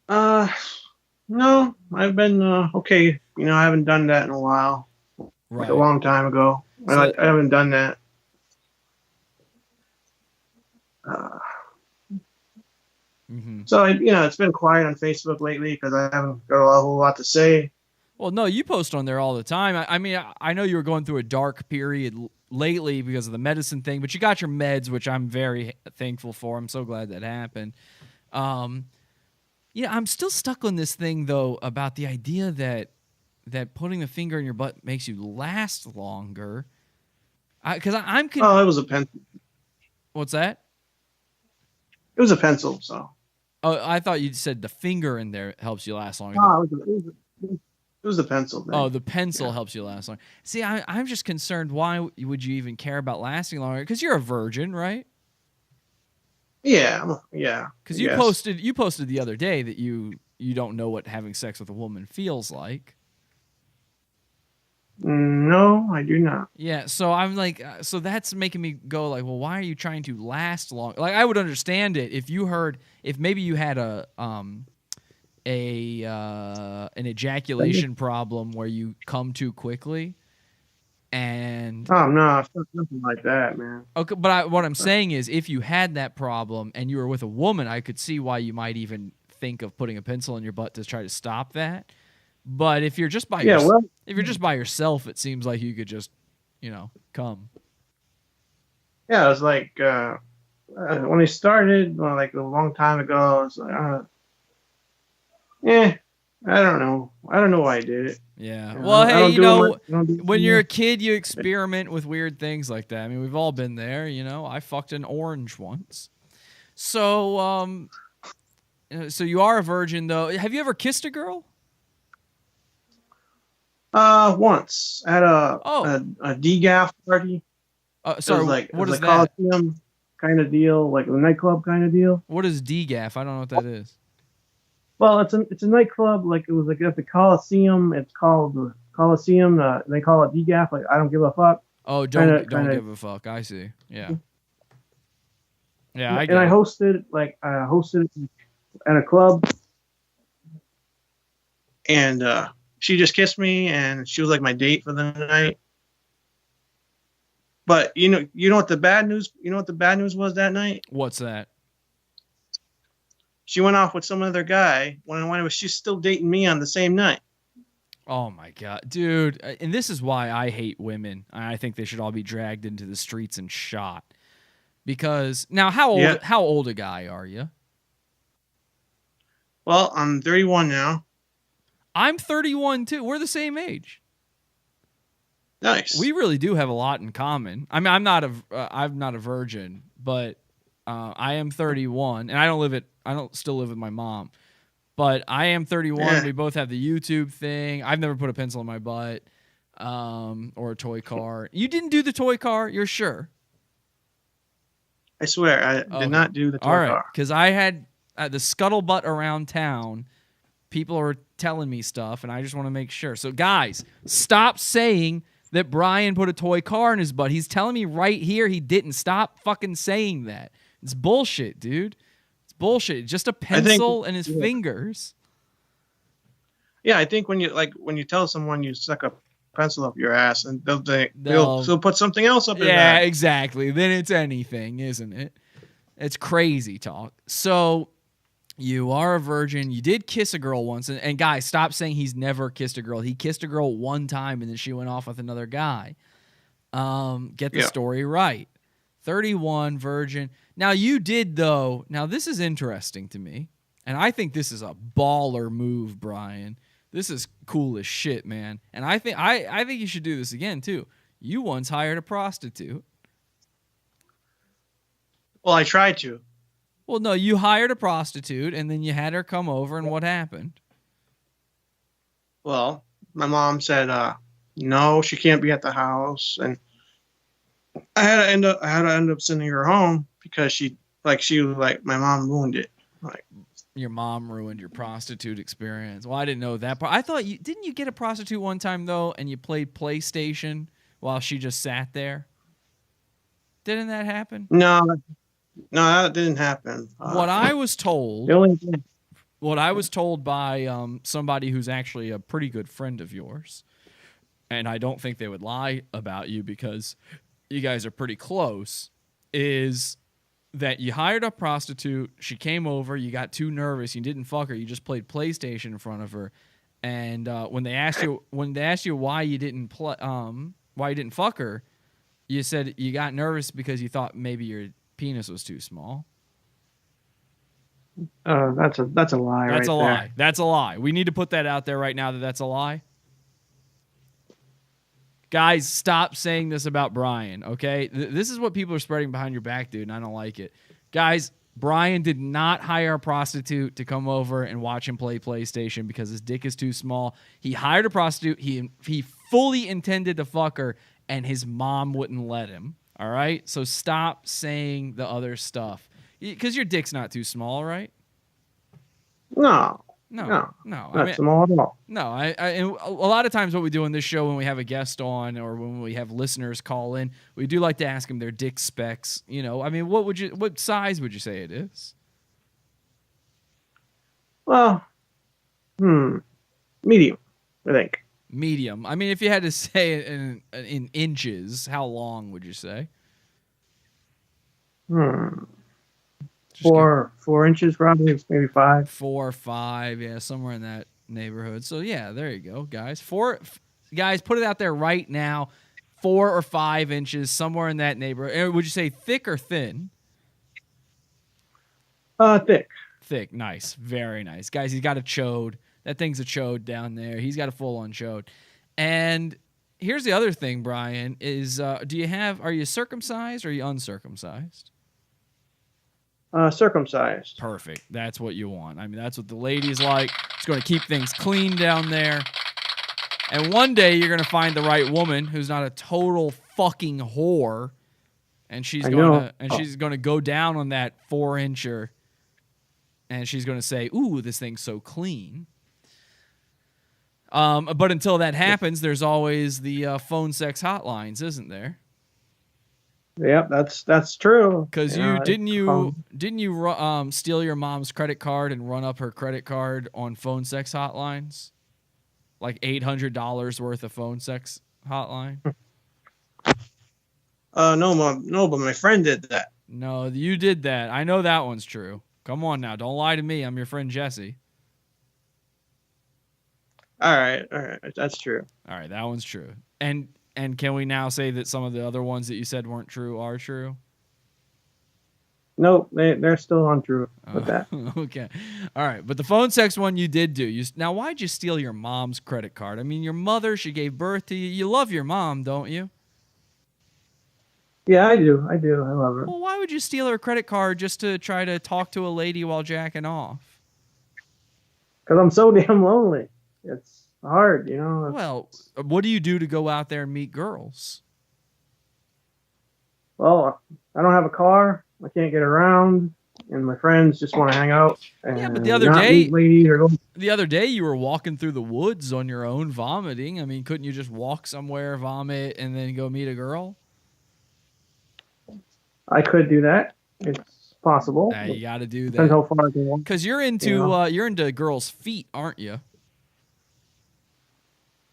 No, I've been okay. I haven't done that in a while. Right. Like a long time ago. So- I haven't done that. So it's been quiet on Facebook lately because I haven't got a whole lot to say. Well, no, you post on there all the time. I mean, I know you were going through a dark period lately because of the medicine thing, but you got your meds, which I'm very thankful for. I'm so glad that happened. I'm still stuck on this thing though about the idea that putting a finger in your butt makes you last longer. Because I'm It was a pencil. What's that? It was a pencil. So. Oh, I thought you said the finger in there helps you last longer. No, it was the pencil thing. Oh, the pencil helps you last longer. See, I'm just concerned. Why would you even care about lasting longer? Because you're a virgin, right? Yeah. Because you posted the other day that you don't know what having sex with a woman feels like. No, I do not. Yeah, so I'm like, so that's making me go like, well, why are you trying to last long? Like, I would understand it if maybe you had an ejaculation problem where you come too quickly, and Oh no, it's nothing like that, man. okay, but what I'm saying is, if you had that problem and you were with a woman, I could see why you might even think of putting a pencil in your butt to try to stop that. But if you're just by if you're just by yourself, it seems like you could just, come. Yeah, it was like when I started, like a long time ago. I was like, I don't know. I don't know why I did it. Yeah. Yeah, Well, I hey, don't do it when you're a kid, you experiment with weird things like that. I mean, we've all been there. I fucked an orange once. So, so you are a virgin, though. Have you ever kissed a girl? Once at a DGAF party. Sorry, it was like what it was is a that? Coliseum kind of deal, like a nightclub kind of deal. What is DGAF? I don't know what that is. Well, it's a nightclub. Like it was like at the Coliseum. It's called the Coliseum. They call it DGAF. Like I don't give a fuck. Oh, don't give a fuck. I see. Yeah. Yeah, I get I it. hosted at a club, and she just kissed me, and she was like my date for the night. But you know what the bad news? You know what the bad news was that night? What's that? She went off with some other guy when she's still dating me on the same night. Oh my god, dude! And this is why I hate women. I think they should all be dragged into the streets and shot. Because now, how old a guy are you? Well, I'm 31 now. I'm 31 too. We're the same age. Nice. We really do have a lot in common. I mean, I'm not a virgin, but I am 31, and I don't still live with my mom. But I am 31. Yeah. We both have the YouTube thing. I've never put a pencil in my butt, or a toy car. You didn't do the toy car. You're sure? I swear, I Okay. did not do the toy All right, car. because I had the scuttlebutt around town. People are telling me stuff, and I just want to make sure. So, guys, stop saying that Brian put a toy car in his butt. He's telling me right here he didn't. Stop fucking saying that. It's bullshit, dude. It's bullshit. Just a pencil and his fingers. Yeah, I think when you tell someone you stuck a pencil up your ass, and they'll They'll- still put something else up in Yeah, there. exactly. Then it's anything, isn't it? It's crazy talk. So you are a virgin. You did kiss a girl once. And guys, stop saying he's never kissed a girl. He kissed a girl one time, and then she went off with another guy. Get the story right. 31, virgin. Now, you did, though. Now, this is interesting to me. And I think this is a baller move, Brian. This is cool as shit, man. And I think you should do this again, too. You once hired a prostitute. Well, I tried to. Well, no, you hired a prostitute, and then you had her come over, and what happened? Well, my mom said, no, she can't be at the house, and I had to end up sending her home because she was like, my mom ruined it. Like, Your mom ruined your prostitute experience. Well, I didn't know that part. I thought didn't you get a prostitute one time though, and you played PlayStation while she just sat there? Didn't that happen? no, that didn't happen. What I was told, The only thing, what I was told by somebody who's actually a pretty good friend of yours, and I don't think they would lie about you because you guys are pretty close, is that you hired a prostitute, she came over, you got too nervous, you didn't fuck her, you just played PlayStation in front of her, and when they asked you why you didn't fuck her, you said you got nervous because you thought maybe your penis was too small. that's a lie. That's right a lie. there. That's a lie. We need to put that out there right now that that's a lie. Guys, stop saying this about Brian, okay? This is what people are spreading behind your back, dude, and I don't like it. Guys, Brian did not hire a prostitute to come over and watch him play PlayStation because his dick is too small. He hired a prostitute. He fully intended to fuck her, and his mom wouldn't let him, all right? So stop saying the other stuff. Because your dick's not too small, right? No, No. not small at all. No, and a lot of times what we do on this show when we have a guest on or when we have listeners call in, we do like to ask them their dick specs. You know, I mean, what size would you say it is? Well, medium, I think. Medium. I mean, if you had to say it in inches, how long would you say? Just 4 inches, probably, maybe 5. 4 or 5, yeah, somewhere in that neighborhood. So yeah, there you go, guys. Guys, put it out there right now. 4 or 5 inches, somewhere in that neighborhood. And would you say thick or thin? Thick. Thick, nice, very nice, guys. He's got a chode. That thing's a chode down there. He's got a full-on chode. And here's the other thing, Brian: is are you circumcised or are you uncircumcised? Circumcised. Perfect. That's what you want. I mean, that's what the ladies like. It's going to keep things clean down there. And one day you're going to find the right woman who's not a total fucking whore, and she's going to go down on that 4-incher, and she's going to say, "Ooh, this thing's so clean." But until that happens, there's always the phone sex hotlines, isn't there? Yep, that's true. Because didn't you steal your mom's credit card and run up her credit card on phone sex hotlines, like $800 worth of phone sex hotline? No, but my friend did that. No, you did that. I know that one's true. Come on now, don't lie to me. I'm your friend Jesse. All right, that's true. All right, that one's true. And can we now say that some of the other ones that you said weren't true are true? Nope, they're still untrue with that. Okay. All right. But the phone sex one you did do. Now, why'd you steal your mom's credit card? I mean, your mother, she gave birth to you. You love your mom, don't you? Yeah, I do. I love her. Well, why would you steal her credit card just to try to talk to a lady while jacking off? Because I'm so damn lonely. It's hard, you know. Well, what do you do to go out there and meet girls? well, I don't have a car. I can't get around, and my friends just want to hang out. And Yeah, but the other not day- meet ladies or go. The other day, you were walking through the woods on your own, vomiting. I mean, couldn't you just walk somewhere, vomit, and then go meet a girl? I could do that. It's possible. Nah, you got to do Depends that how far I can walk. because you're into girls' feet, aren't you?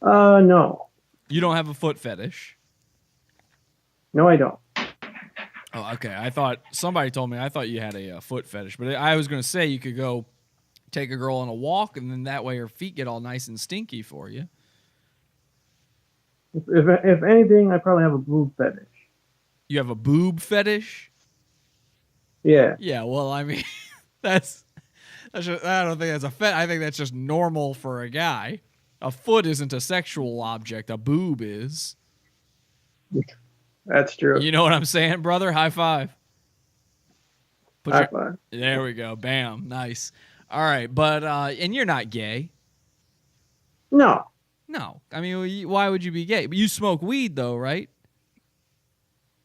No. You don't have a foot fetish. No, I don't. Oh, okay. I thought somebody told me. I thought you had a foot fetish, but I was going to say you could go take a girl on a walk, and then that way her feet get all nice and stinky for you. If anything, I probably have a boob fetish. You have a boob fetish? Yeah. Yeah. Well, I mean, that's just, I don't think that's a fet. I think that's just normal for a guy. A foot isn't a sexual object. A boob is. That's true. You know what I'm saying, brother? High five. High five. There we go. Bam. Nice. All right, but and you're not gay. No. No. I mean, why would you be gay? But you smoke weed though, right?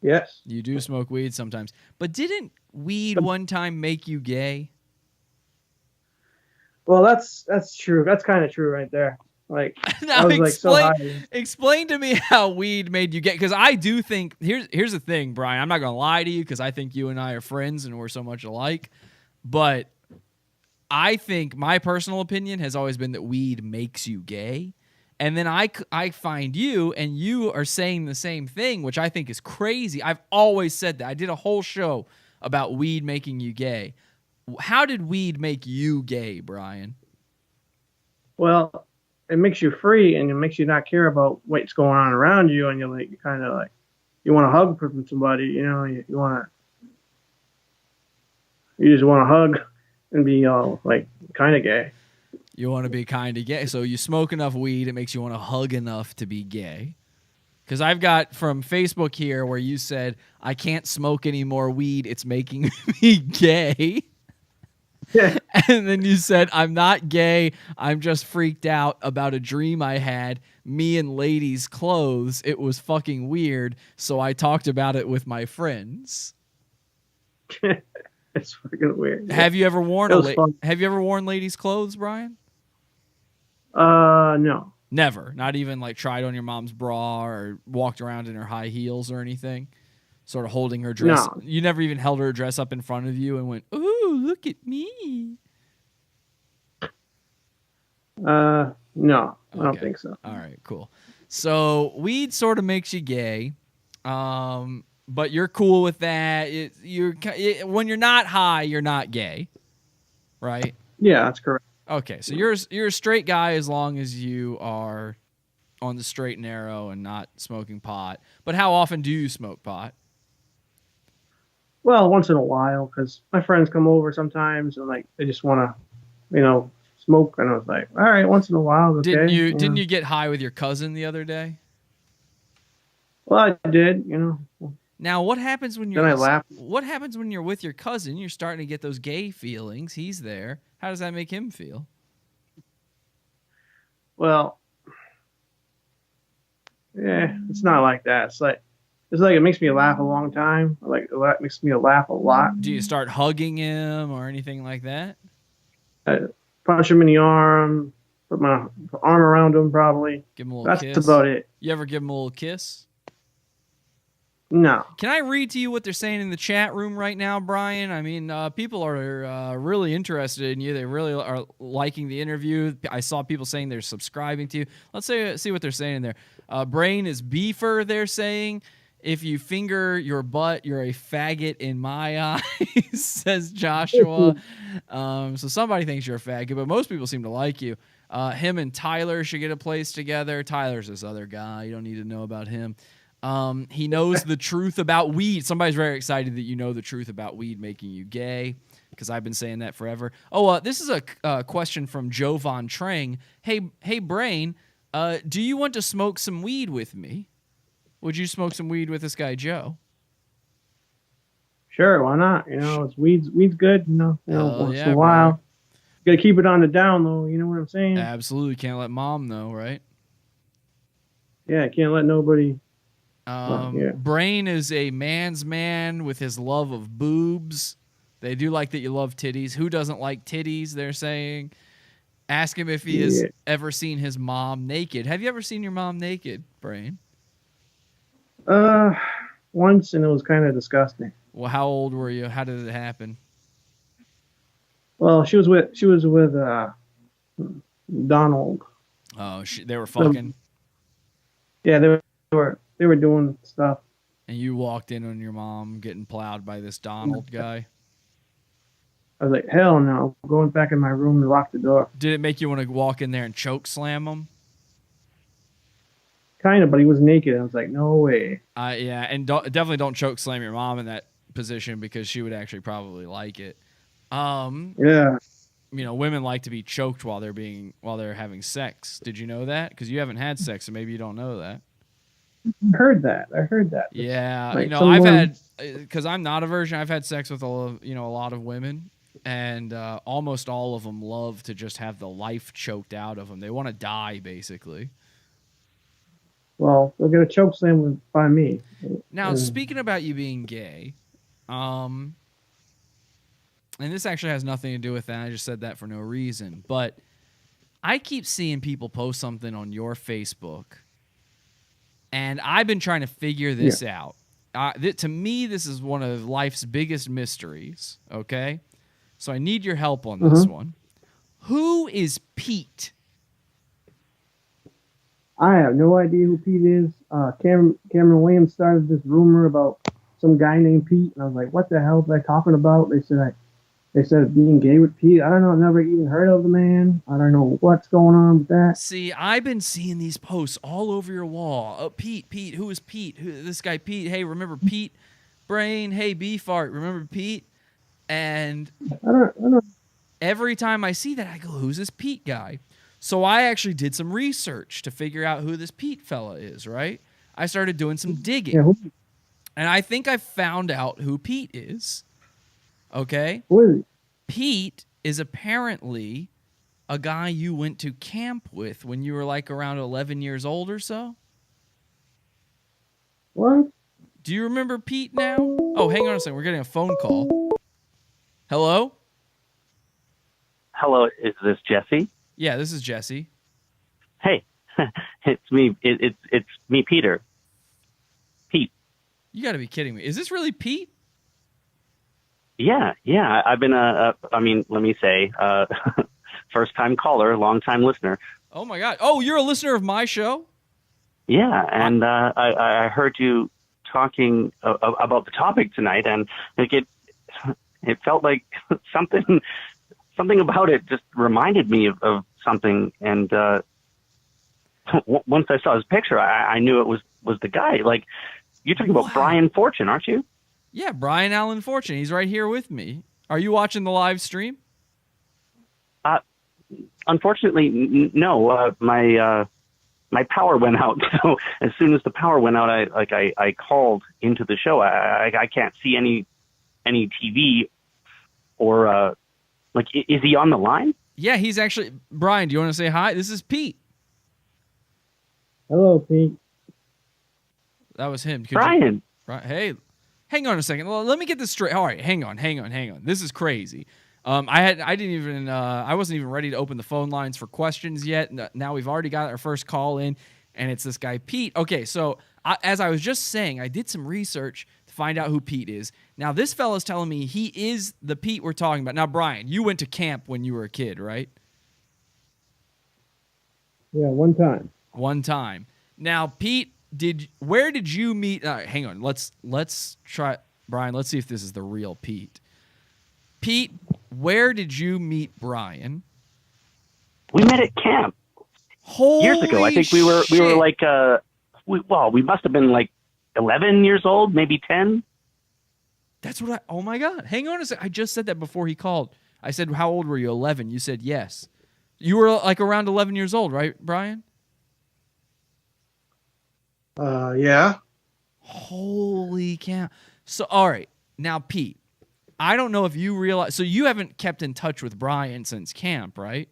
Yes. You do smoke weed sometimes. But didn't weed one time make you gay? Well, that's true. That's kind of true right there. Like, Now I was like so high. explain to me how weed made you gay, because I do think here's the thing, Brian. I'm not gonna lie to you because I think you and I are friends and we're so much alike. But I think my personal opinion has always been that weed makes you gay. And then I find you, and you are saying the same thing, which I think is crazy. I've always said that. I did a whole show about weed making you gay. How did weed make you gay, Brian? Well, it makes you free, and it makes you not care about what's going on around you, and you're like, you kind of like, you want to hug from somebody, you know, you just want to hug and be all like kind of gay. You want to be kind of gay. So you smoke enough weed, it makes you want to hug enough to be gay. Because I've got from Facebook here where you said, I can't smoke any more weed. It's making me gay. Yeah. And then you said, I'm not gay. I'm just freaked out about a dream I had. Me in ladies' clothes. It was fucking weird. So I talked about it with my friends. It's fucking weird. Have you ever worn fun. Have you ever worn ladies' clothes, Brian? No. Never. Not even like tried on your mom's bra or walked around in her high heels or anything. Sort of holding her dress. No. You never even held her dress up in front of you and went, "Ooh, look at me." No. I don't Okay. think so. All right, cool. So weed sort of makes you gay, but you're cool with that. When you're not high, you're not gay, right? Yeah, that's correct. Okay, so you're a straight guy as long as you are on the straight and narrow and not smoking pot. But how often do you smoke pot? Well, once in a while, because my friends come over sometimes and like they just want to, smoke, and I was like, all right, once in a while. Okay, Didn't you get high with your cousin the other day? Well, I did. Now, what happens when you're Then I laughed. What happens when you're with your cousin? You're starting to get those gay feelings. He's there. How does that make him feel? Well, yeah, it's not like that. It's like it makes me laugh a long time. Like it makes me laugh a lot. Do you start hugging him or anything like that? I punch him in the arm, put my arm around him, probably. Give him a little That's kiss. about it. You ever give him a little kiss? No. Can I read to you what they're saying in the chat room right now, Brian? I mean, people are really interested in you. They really are liking the interview. I saw people saying they're subscribing to you. Let's see what they're saying in there. Brain is beefer, they're saying. If you finger your butt, you're a faggot in my eyes, says Joshua. So somebody thinks you're a faggot, but most people seem to like you. Him and Tyler should get a place together. Tyler's this other guy. You don't need to know about him. He knows the truth about weed. Somebody's very excited that you know the truth about weed making you gay, because I've been saying that forever. Oh, this is a question from Joe Von Trang. Hey, Brain, do you want to smoke some weed with me? Would you smoke some weed with this guy, Joe? Sure, why not? It's weed's good. Once yeah, in a while. Got to keep it on the down low. You know what I'm saying? Absolutely, can't let mom know, right? Yeah, I can't let nobody Yeah. Brain is a man's man with his love of boobs. They do like that you love titties. Who doesn't like titties, they're saying. Ask him if he has ever seen his mom naked. Have you ever seen your mom naked, Brain? Once, and it was kind of disgusting. Well, how old were you? How did it happen? Well, she was with Donald. Oh, they were fucking. Yeah, they were doing stuff. And you walked in on your mom getting plowed by this Donald guy. I was like, hell no! I'm going back in my room to lock the door. Did it make you want to walk in there and choke slam him? Kind of, but he was naked. I was like, no way. Yeah, and definitely don't choke slam your mom in that position because she would actually probably like it. Yeah. You know, women like to be choked while they're having sex. Did you know that? Because you haven't had sex, so maybe you don't know that. I heard that. Yeah, like you know, someone... I've had, because I'm not a virgin. I've had sex with a lot of women, and almost all of them love to just have the life choked out of them. They want to die, basically. Well, they'll get a choke slam by me. Now, speaking about you being gay, and this actually has nothing to do with that. I just said that for no reason. But I keep seeing people post something on your Facebook, and I've been trying to figure this out. To me, this is one of life's biggest mysteries, okay? So I need your help on this one. Who is Pete? I have no idea who Pete is. Cameron Williams started this rumor about some guy named Pete, and I was like, what the hell are they talking about? They said being gay with Pete. I don't know. I've never even heard of the man. I don't know what's going on with that. See, I've been seeing these posts all over your wall. Oh, Pete, who is Pete? This guy Pete. Hey, remember Pete? Brain. Hey, BFart. Remember Pete? And I don't. Every time I see that, I go, who's this Pete guy? So I actually did some research to figure out who this Pete fella is, right? I started doing some digging. Yeah, and I think I found out who Pete is. Okay? who is he? Pete is apparently a guy you went to camp with when you were like around 11 years old or so. What? Do you remember Pete now? Oh, hang on a second. We're getting a phone call. Hello? Hello, is this Jesse? Yeah, this is Jesse. Hey, it's me. It's me, Peter. Pete. You got to be kidding me. Is this really Pete? Yeah. I've been let me say, first time caller, long time listener. Oh my God. Oh, you're a listener of my show? Yeah, and I heard you talking about the topic tonight, and it felt like something about it just reminded me of something. And once I saw his picture, I knew it was the guy. Like, you're talking about Brian Fortune, aren't you? Yeah, Brian Allen Fortune. He's right here with me. Are you watching the live stream? Unfortunately, no. My power went out. So as soon as the power went out, I called into the show. I can't see any TV or is he on the line? Yeah, he's actually. Brian, do you want to say hi? This is Pete. Hello, Pete. That was him. Brian. Hey, hang on a second. Well, let me get this straight. All right, hang on. This is crazy. I wasn't even ready to open the phone lines for questions yet. Now we've already got our first call in, and it's this guy Pete. Okay, so as I was just saying, I did some research to find out who Pete is. Now this fella's telling me he is the Pete we're talking about. Now, Brian, you went to camp when you were a kid, right? Yeah, one time. One time. Now, Pete, where did you meet? Hang on. Let's try, Brian. Let's see if this is the real Pete. Pete, where did you meet Brian? We met at camp years ago. I think we were like we must have been like 11 years old, maybe 10. That's what oh my God. Hang on a second. I just said that before he called. I said, how old were you? 11. You said yes. You were like around 11 years old, right, Brian? Yeah. Holy cow. So, all right. Now, Pete, I don't know if you realize, so you haven't kept in touch with Brian since camp, right?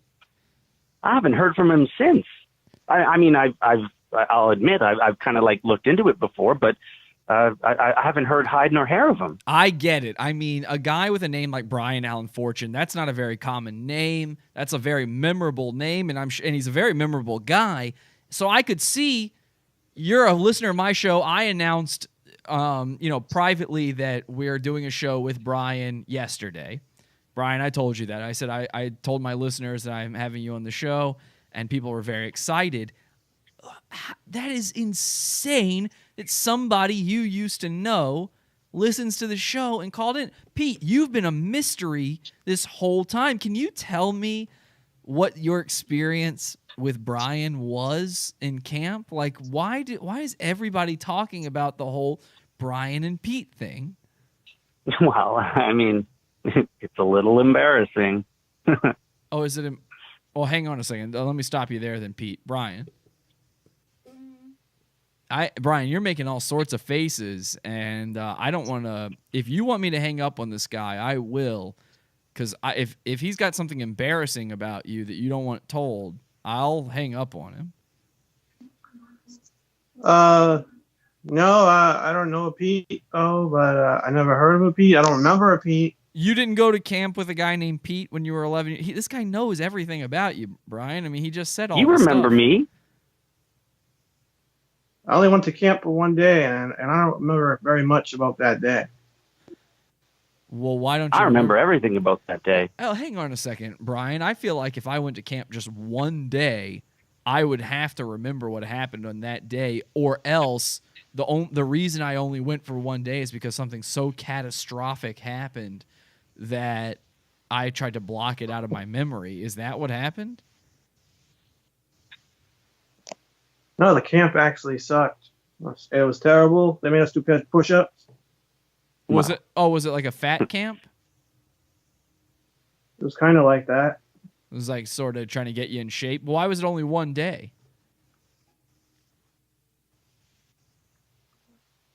I haven't heard from him since. I mean, I've I'll admit I've kind of like looked into it before, but I haven't heard hide nor hair of him. I get it. I mean, a guy with a name like Brian Allen Fortune, that's not a very common name. That's a very memorable name, and and he's a very memorable guy. So I could see you're a listener of my show. I announced, privately that we're doing a show with Brian yesterday. Brian, I told you that. I said I told my listeners that I'm having you on the show, and people were very excited. That is insane that somebody you used to know listens to the show and called in. Pete, you've been a mystery this whole time. Can you tell me what your experience with Brian was in camp? Like, why is everybody talking about the whole Brian and Pete thing? Well, I mean, it's a little embarrassing. Oh, is it? Well, hang on a second. Let me stop you there then, Pete. Brian. Brian, you're making all sorts of faces, and I don't want to. If you want me to hang up on this guy, I will, because if he's got something embarrassing about you that you don't want told, I'll hang up on him. No, I don't know a Pete. Oh, but I never heard of a Pete. I don't remember a Pete. You didn't go to camp with a guy named Pete when you were 11. This guy knows everything about you, Brian. I mean, he just said all. You remember me? I only went to camp for one day, and I don't remember very much about that day. Well, why don't you? I remember everything about that day. Oh, hang on a second, Brian. I feel like if I went to camp just one day, I would have to remember what happened on that day, or else the reason I only went for one day is because something so catastrophic happened that I tried to block it out of my memory. Is that what happened? No, the camp actually sucked. It was terrible. They made us do push-ups. Was it like a fat camp? It was kind of like that. It was like sort of trying to get you in shape. Why was it only one day?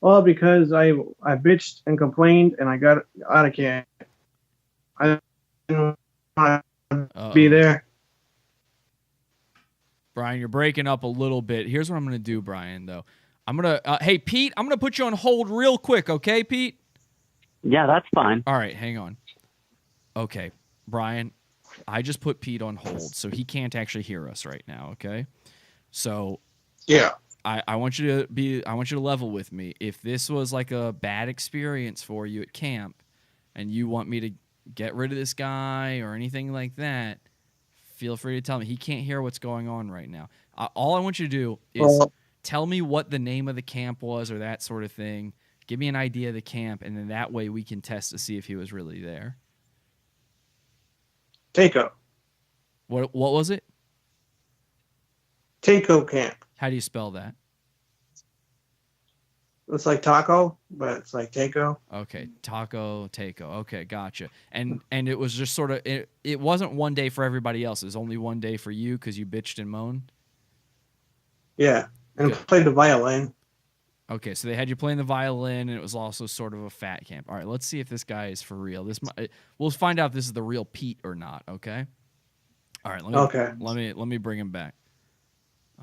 Well, because I bitched and complained, and I got out of camp. I didn't want to be there. Brian, you're breaking up a little bit. Here's what I'm going to do, Brian, though. I'm going to... hey, Pete, I'm going to put you on hold real quick, okay, Pete? Yeah, that's fine. All right, hang on. Okay, Brian, I just put Pete on hold, so he can't actually hear us right now, okay? So... Yeah. I want you to level with me. If this was like a bad experience for you at camp and you want me to get rid of this guy or anything like that, feel free to tell me. He can't hear what's going on right now. All I want you to do is tell me what the name of the camp was or that sort of thing. Give me an idea of the camp, and then that way we can test to see if he was really there. Taco. What was it? Taco camp. How do you spell that? It's like taco, but it's like taco. Okay, taco. Okay, gotcha. And it was just sort of it wasn't one day for everybody else. It was only one day for you because you bitched and moaned. Yeah, and played the violin. Okay, so they had you playing the violin, and it was also sort of a fat camp. All right, let's see if this guy is for real. We'll find out if this is the real Pete or not. Okay. All right. Let me bring him back.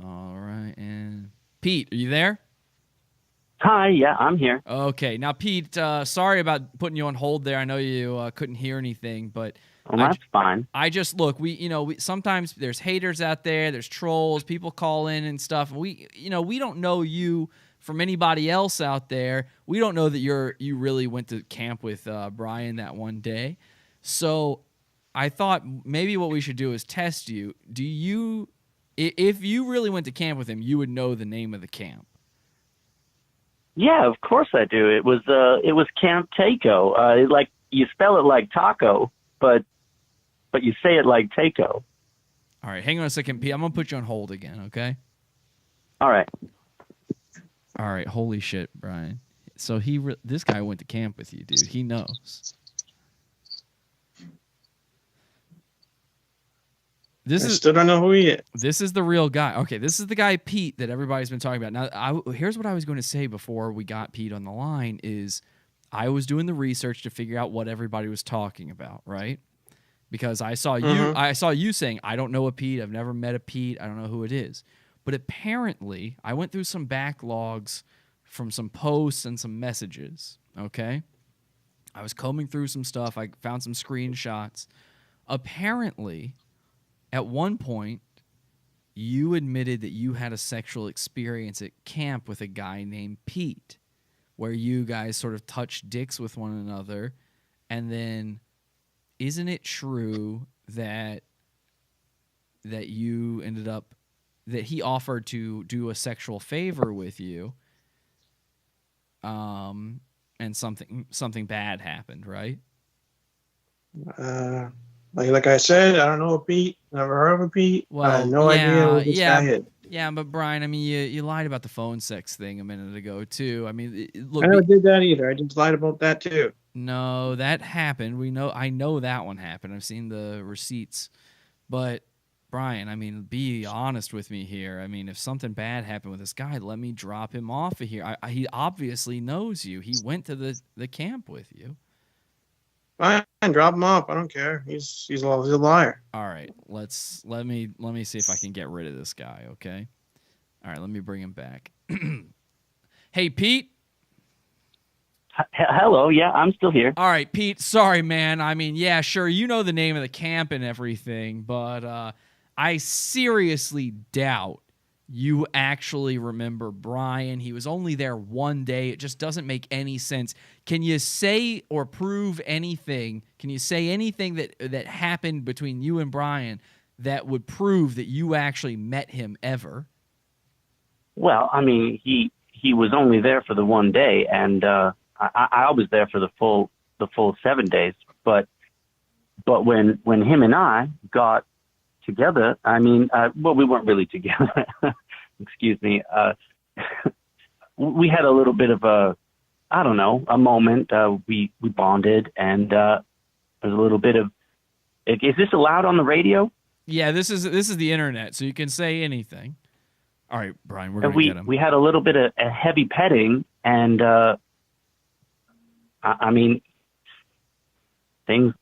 All right, and Pete, are you there? Hi, yeah, I'm here. Okay, now Pete, sorry about putting you on hold there. I know you couldn't hear anything, but that's fine. I just look. We sometimes there's haters out there. There's trolls. People call in and stuff. We don't know you from anybody else out there. We don't know that you really went to camp with Brian that one day. So I thought maybe what we should do is test you. If you really went to camp with him, you would know the name of the camp. Yeah, of course I do. It was Camp Taco. Like you spell it like taco, but you say it like taco. All right, hang on a second, Pete. I'm gonna put you on hold again, okay? All right. All right. Holy shit, Brian. So this guy went to camp with you, dude. He knows. Still don't know who he is. This is the real guy. Okay, this is the guy Pete that everybody's been talking about. Now, here's what I was going to say before we got Pete on the line is I was doing the research to figure out what everybody was talking about, right? Because I saw you saying, I don't know a Pete. I've never met a Pete. I don't know who it is. But apparently, I went through some backlogs from some posts and some messages, okay? I was combing through some stuff. I found some screenshots. Apparently, at one point, you admitted that you had a sexual experience at camp with a guy named Pete, where you guys sort of touched dicks with one another. And then, isn't it true that you ended up, that he offered to do a sexual favor with you, and something bad happened, right? Like I said, I don't know Pete. Never heard of a Pete. Well, I had no idea who this guy is. Yeah, but Brian, I mean, you lied about the phone sex thing a minute ago too. I mean, look, I never did that either. I just lied about that too. no, that happened. I know that one happened. I've seen the receipts. But Brian, I mean, be honest with me here. I mean, if something bad happened with this guy, let me drop him off of here. He obviously knows you. He went to the camp with you. Fine, drop him off. I don't care. He's a liar. All right, let me see if I can get rid of this guy. Okay. All right, let me bring him back. Hey, Pete. Hello, yeah, I'm still here. All right, Pete. Sorry, man. I mean, yeah, sure, you know the name of the camp and everything, but I seriously doubt you actually remember Brian. He was only there one day. It just doesn't make any sense. Can you say or prove anything? Can you say anything that happened between you and Brian that would prove that you actually met him ever? Well, I mean, he was only there for the one day, and I was there for the full 7 days. But when him and I got together, I mean, well, we weren't really together. Excuse me. We had a little bit of a moment. We bonded, and there's a little bit of. Is this allowed on the radio? Yeah, this is the internet, so you can say anything. All right, Brian, we're gonna get him. We had a little bit of a heavy petting, and I mean,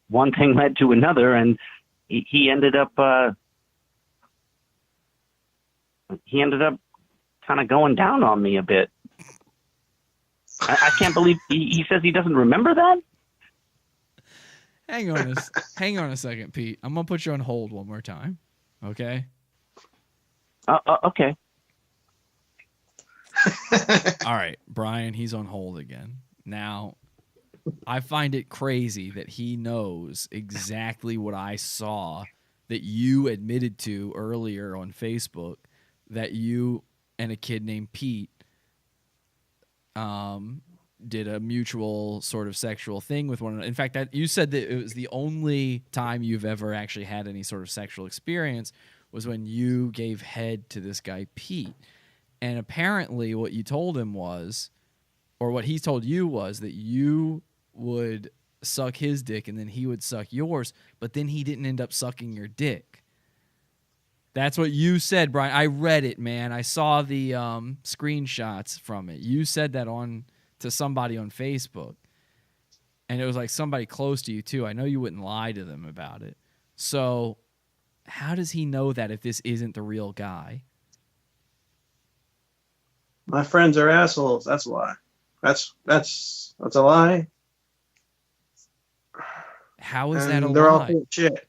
one thing led to another, and he ended up kind of going down on me a bit. I can't believe he says he doesn't remember that. Hang on a second, Pete. I'm gonna put you on hold one more time. Okay. Okay. All right, Brian, he's on hold again. Now, I find it crazy that he knows exactly what I saw that you admitted to earlier on Facebook, that you and a kid named Pete did a mutual sort of sexual thing with one another. In fact, that you said that it was the only time you've ever actually had any sort of sexual experience was when you gave head to this guy Pete. And apparently what you told him was, or what he told you was, that you would suck his dick and then he would suck yours, but then he didn't end up sucking your dick. That's what you said, Brian. I read it, man. I saw the screenshots from it. You said that to somebody on Facebook. And it was like somebody close to you, too. I know you wouldn't lie to them about it. So how does he know that if this isn't the real guy? My friends are assholes. That's why. That's a lie. How is that a they're lie? all full of shit.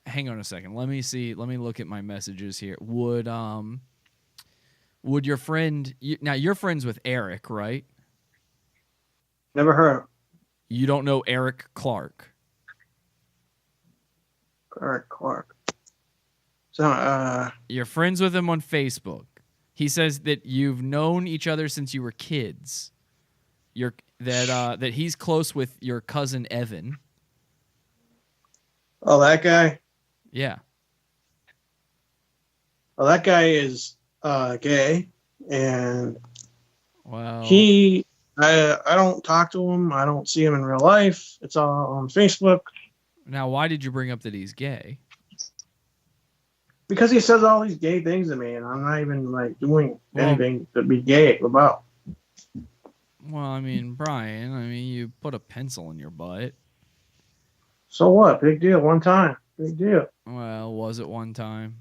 Hang on a second. Let me see. Let me look at my messages here. Would your friend now you're friends with Eric, right? Never heard of You don't know Eric Clark. Eric Clark. So You're friends with him on Facebook. He says that you've known each other since you were kids. That he's close with your cousin Evan. oh, that guy. Yeah. Well, that guy is gay, and Well, I don't talk to him. I don't see him in real life. It's all on Facebook. now why did you bring up that he's gay? Because he says all these gay things to me, and I'm not even like doing anything to be gay about. Well, I mean, Brian, you put a pencil in your butt. So what? Big deal. One time. Big deal. Well, was it one time?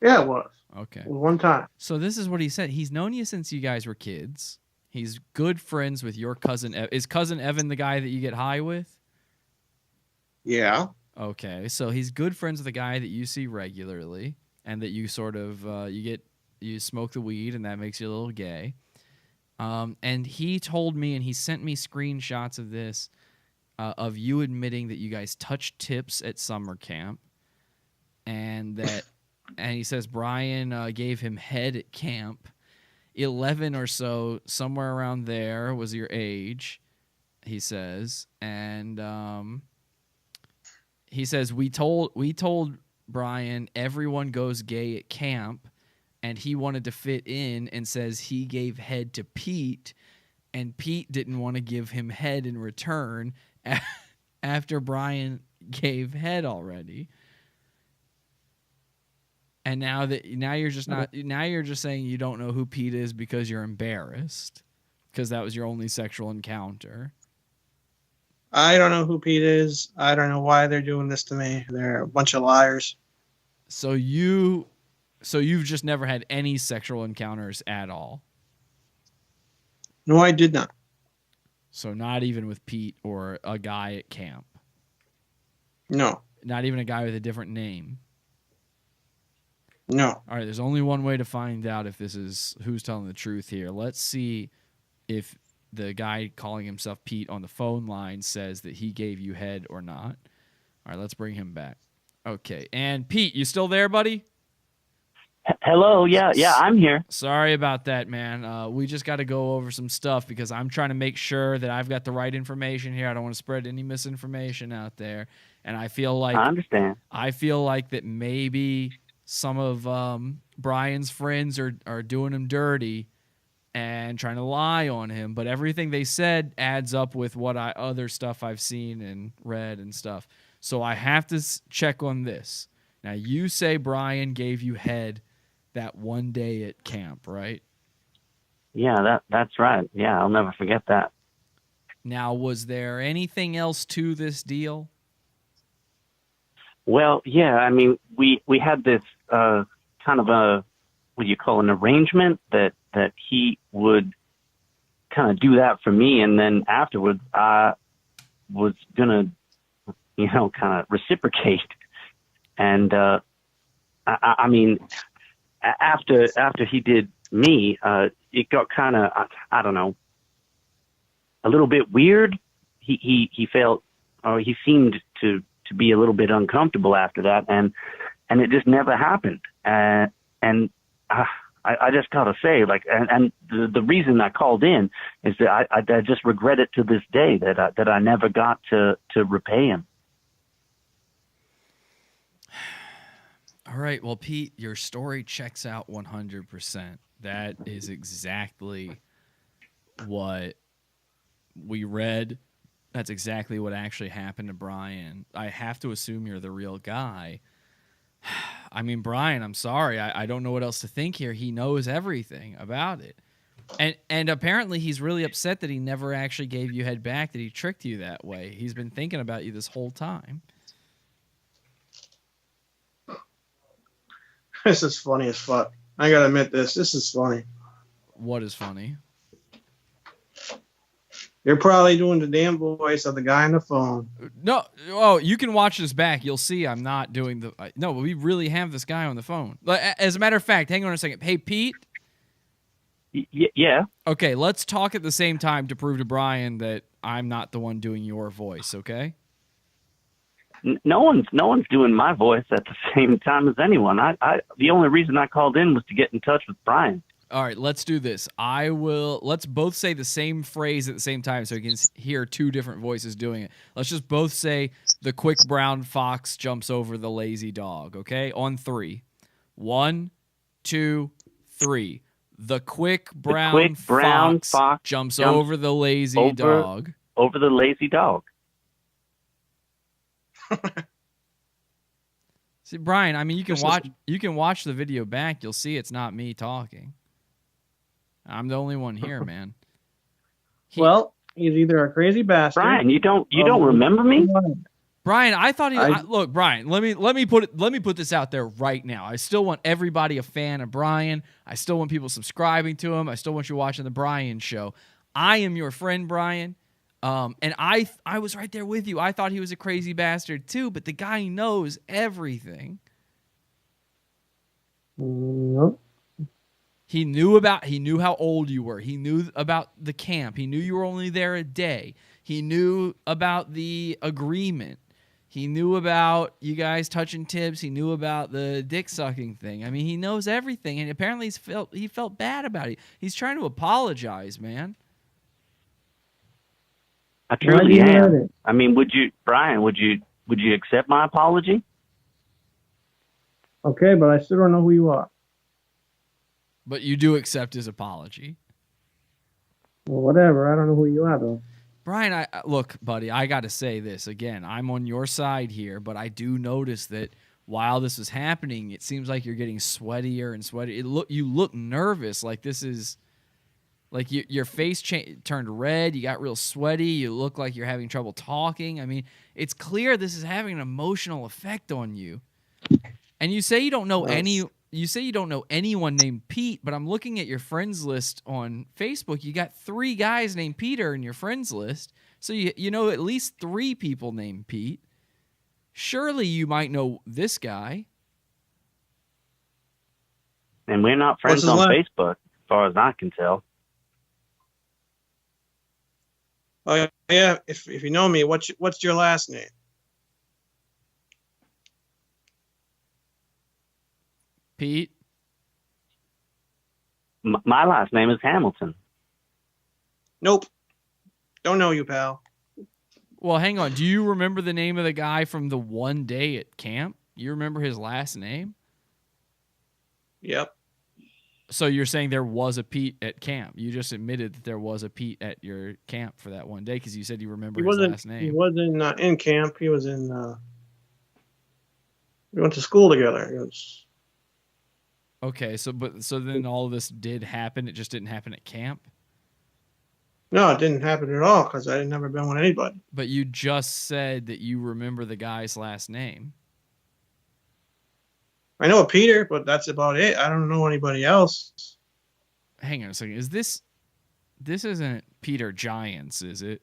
Yeah, it was. Okay. One time. So this is what he said. He's known you since you guys were kids. He's good friends with your cousin. Is cousin Evan the guy that you get high with? Yeah. Okay, so he's good friends with a guy that you see regularly, and that you sort of you smoke the weed, and that makes you a little gay. And he told me, and he sent me screenshots of this, of you admitting that you guys touched tips at summer camp, and that, and he says Brian gave him head at camp. 11 or so, somewhere around there was your age, he says, and he says we told Brian everyone goes gay at camp, and he wanted to fit in, and says he gave head to Pete, and Pete didn't want to give him head in return after Brian gave head already. And now you're just saying you don't know who Pete is because you're embarrassed, because that was your only sexual encounter. I don't know who Pete is. I don't know why they're doing this to me. They're a bunch of liars. So you've just never had any sexual encounters at all. No, I did not. So not even with Pete or a guy at camp. No. Not even a guy with a different name. No. All right, there's only one way to find out if this is who's telling the truth here. Let's see if the guy calling himself Pete on the phone line says that he gave you head or not. All right, let's bring him back. Okay, and Pete, you still there, buddy? Hello, yeah, I'm here. Sorry about that, man. We just got to go over some stuff because I'm trying to make sure that I've got the right information here. I don't want to spread any misinformation out there, and I feel like I understand. I feel like that maybe some of Brian's friends are doing him dirty and trying to lie on him, but everything they said adds up with what other stuff I've seen and read and stuff. So I have to check on this. Now, you say Brian gave you head that one day at camp, right? Yeah, that's right. Yeah, I'll never forget that. Now, was there anything else to this deal? Well, yeah, I mean, we had this kind of a, what do you call, an arrangement that he would kind of do that for me, and then afterwards I was gonna, kind of reciprocate. And I mean, after he did me, it got kind of, I don't know, a little bit weird. He felt, or he seemed to be a little bit uncomfortable after that, and it just never happened. And I just gotta say, and the reason I called in is that I just regret it to this day that I never got to repay him. All right, well, Pete, your story checks out 100%. That is exactly what we read. That's exactly what actually happened to Brian. I have to assume you're the real guy. I mean, Brian, I'm sorry. I don't know what else to think here. He knows everything about it. And apparently he's really upset that he never actually gave you head back, that he tricked you that way. He's been thinking about you this whole time. This is funny as fuck. I gotta admit this. This is funny. What is funny? You're probably doing the damn voice of the guy on the phone. No. Oh, you can watch this back. You'll see I'm not doing the... No, we really have this guy on the phone. As a matter of fact, hang on a second. Hey, Pete? Yeah. Okay, let's talk at the same time to prove to Brian that I'm not the one doing your voice, okay? No one's doing my voice at the same time as anyone. The only reason I called in was to get in touch with Brian. All right, let's do this. Let's both say the same phrase at the same time so you can hear two different voices doing it. Let's just both say the quick brown fox jumps over the lazy dog, okay? On 3. 1, 2, 3. The quick brown fox jumps over the lazy dog. Over the lazy dog. See, Brian, I mean, you can watch the video back. You'll see it's not me talking. I'm the only one here, man. Well, he's either a crazy bastard. Brian, you don't remember me? Brian, I thought look, Brian, let me put this out there right now. I still want everybody a fan of Brian. I still want people subscribing to him. I still want you watching the Brian show. I am your friend, Brian. And I was right there with you. I thought he was a crazy bastard too, but the guy knows everything. Nope. He knew how old you were. He knew about the camp. He knew you were only there a day. He knew about the agreement. He knew about you guys touching tips. He knew about the dick sucking thing. I mean, he knows everything, and apparently he felt bad about it. He's trying to apologize, man. I truly am. I mean, Brian, would you accept my apology? Okay, but I still don't know who you are. But you do accept his apology. Well, whatever. I don't know who you are, though. Brian, look, buddy, I got to say this again. I'm on your side here, but I do notice that while this is happening, it seems like you're getting sweatier and sweatier. You look nervous, like this is like your face turned red. You got real sweaty. You look like you're having trouble talking. I mean, it's clear this is having an emotional effect on you. And you say you don't know anyone named Pete, but I'm looking at your friends list on Facebook. You got 3 guys named Peter in your friends list. So you know at least 3 people named Pete. Surely you might know this guy. And we're not friends on Facebook, as far as I can tell. Oh yeah, if you know me, what's your last name? Pete? My last name is Hamilton. Nope. Don't know you, pal. Well, hang on. Do you remember the name of the guy from the one day at camp? You remember his last name? Yep. So you're saying there was a Pete at camp. You just admitted that there was a Pete at your camp for that one day because you said you remember his last name. He wasn't in camp. He was in... we went to school together. Okay, so then all of this did happen. It just didn't happen at camp? No, it didn't happen at all because I had never been with anybody. But you just said that you remember the guy's last name. I know a Peter, but that's about it. I don't know anybody else. Hang on a second. This isn't Peter Giants, is it?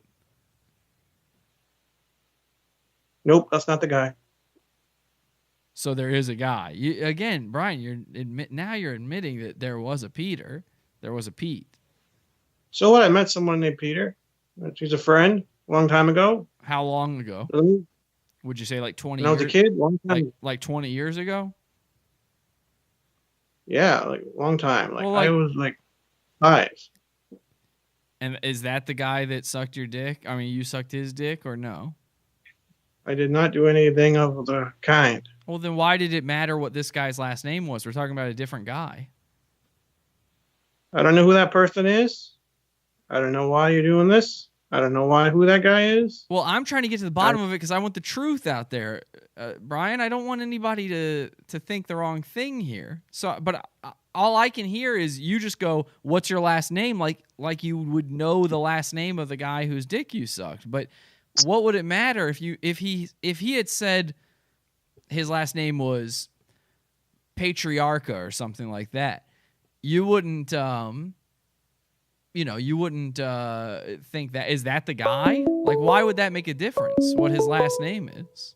Nope, that's not the guy. So there is a guy. Again, Brian, you're admitting that there was a Peter. There was a Pete. So what? I met someone named Peter. She's a friend a long time ago. How long ago? Would you say like 20 when years? I was a kid, long time. Like 20 years ago? Yeah, like a long time. Well, I was like 5. And is that the guy that sucked your dick? I mean, you sucked his dick or no? I did not do anything of the kind. Well, then why did it matter what this guy's last name was? We're talking about a different guy. I don't know who that person is. I don't know why you're doing this. I don't know who that guy is. Well, I'm trying to get to the bottom of it because I want the truth out there. Brian, I don't want anybody to think the wrong thing here. So, but all I can hear is you just go, "What's your last name?" Like you would know the last name of the guy whose dick you sucked. But what would it matter if he had said his last name was Patriarcha or something like that? You wouldn't you wouldn't think that is that the guy? Like, why would that make a difference? What his last name is?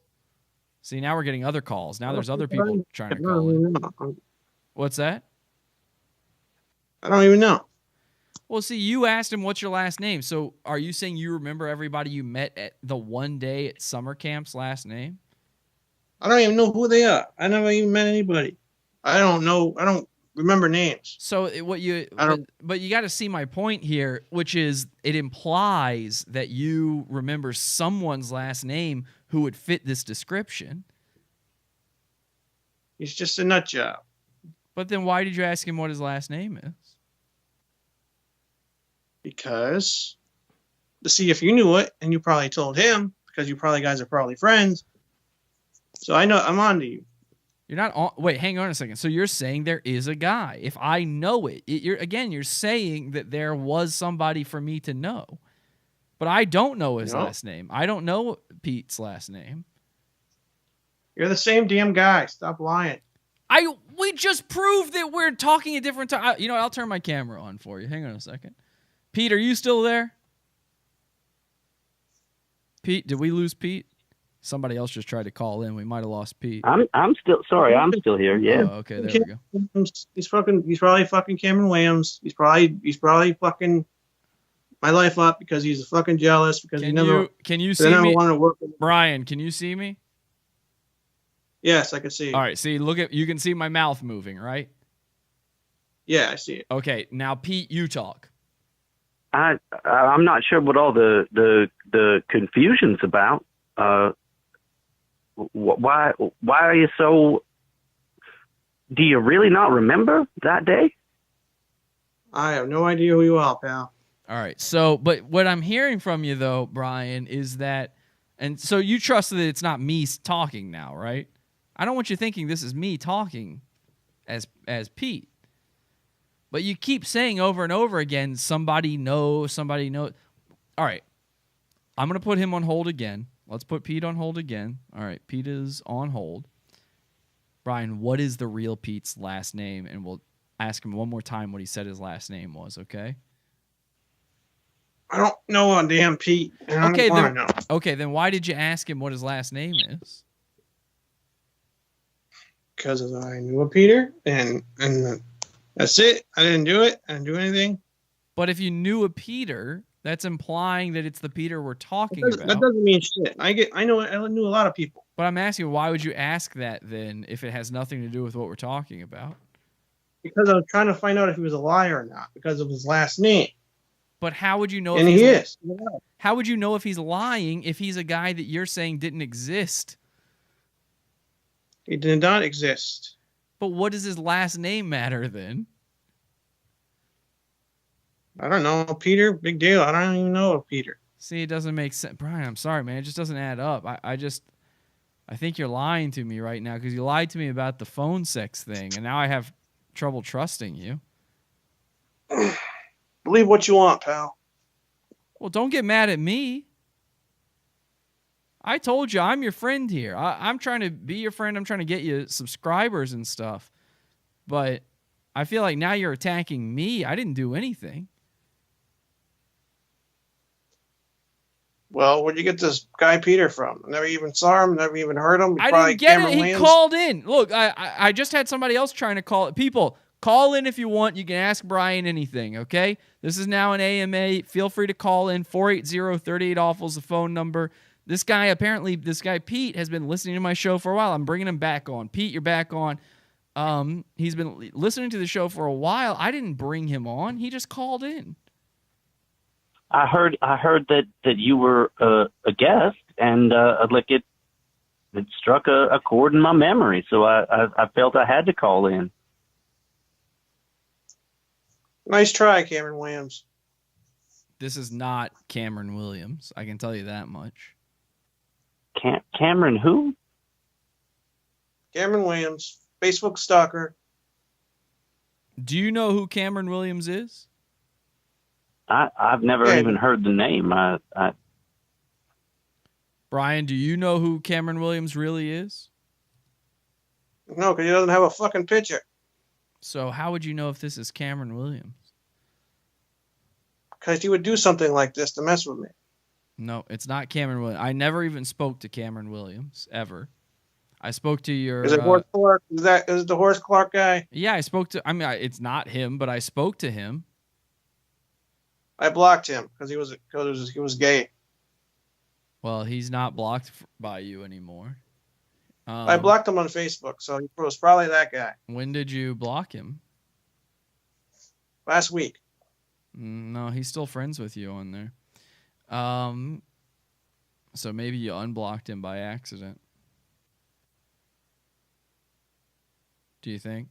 See, now we're getting other calls. Now there's other people trying to call in. What's that? I don't even know. Well, see, you asked him what's your last name. So are you saying you remember everybody you met at the one day at summer camp's last name? I don't even know who they are. I never even met anybody. I don't know. I don't remember names. So but you got to see my point here, which is it implies that you remember someone's last name who would fit this description. He's just a nut job. But then why did you ask him what his last name is? Because to see if you knew it, and you probably told him because you guys are probably friends. So I know I'm on to you. You're not on. Wait, hang on a second. So you're saying there is a guy. If I know it, you're saying that there was somebody for me to know. But I don't know his last name. I don't know Pete's last name. You're the same damn guy. Stop lying. We just proved that we're talking a different time. You know, I'll turn my camera on for you. Hang on a second. Pete, are you still there? Pete, did we lose Pete? Somebody else just tried to call in. We might have lost Pete. I'm still sorry. I'm still here. Yeah. Oh, okay, there we go. He's probably fucking Cameron Williams. He's probably fucking my life up because he's fucking jealous because Can you see me? Want to work with Brian, can you see me? Yes, I can see. All right, see, you can see my mouth moving, right? Yeah, I see it. Okay, now Pete, you talk. I'm not sure what all the confusion's about. Why are you so? Do you really not remember that day? I have no idea who you are, pal. All right, so but what I'm hearing from you though, Brian, is that, and so you trust that it's not me talking now, right? I don't want you thinking this is me talking as Pete. But you keep saying over and over again, somebody knows. All right. I'm going to put him on hold again. Let's put Pete on hold again. All right. Pete is on hold. Brian, what is the real Pete's last name? And we'll ask him one more time what he said his last name was, okay? I don't know on damn Pete. Okay, then why did you ask him what his last name is? Because I knew a Peter, and that's it. I didn't do it. I didn't do anything. But if you knew a Peter, that's implying that it's the Peter we're talking about. That doesn't mean shit. I knew a lot of people. But I'm asking, why would you ask that then if it has nothing to do with what we're talking about? Because I was trying to find out if he was a liar or not because of his last name. But how would you know? And if he is. How would you know if he's lying if he's a guy that you're saying didn't exist? He did not exist. But what does his last name matter then? I don't know. Peter, big deal. I don't even know Peter. See, it doesn't make sense. Brian, I'm sorry, man. It just doesn't add up. I think you're lying to me right now because you lied to me about the phone sex thing, and now I have trouble trusting you. Believe what you want, pal. Well, don't get mad at me. I told you I'm your friend here. I'm trying to be your friend. I'm trying to get you subscribers and stuff. But I feel like now you're attacking me. I didn't do anything. Well, where'd you get this guy Peter from? I never even saw him. Never even heard him. I didn't get it. He called in. Look, I just had somebody else trying to call it. People, call in if you want. You can ask Brian anything, okay? This is now an AMA. Feel free to call in. 480-38-AWFUL is the phone number. This guy Pete has been listening to my show for a while. I'm bringing him back on. Pete, you're back on. He's been listening to the show for a while. I didn't bring him on. He just called in. I heard that you were a guest, and like it struck a chord in my memory. So I felt I had to call in. Nice try, Cameron Williams. This is not Cameron Williams. I can tell you that much. Cameron who? Cameron Williams, Facebook stalker. Do you know who Cameron Williams is? I've never even heard the name. Brian, do you know who Cameron Williams really is? No, because he doesn't have a fucking picture. So how would you know if this is Cameron Williams? Because he would do something like this to mess with me. No, it's not Cameron Williams. I never even spoke to Cameron Williams, ever. I spoke to your... Is it Horace Clark? Is it the Horace Clark guy? Yeah, I spoke to... it's not him, but I spoke to him. I blocked him because he was gay. Well, he's not blocked by you anymore. I blocked him on Facebook, so he was probably that guy. When did you block him? Last week. No, he's still friends with you on there. So maybe you unblocked him by accident. Do you think?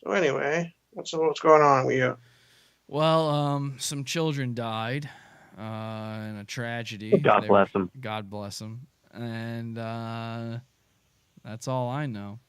So anyway, what's going on with you? Well, some children died in a tragedy. God bless them. God bless them. And that's all I know.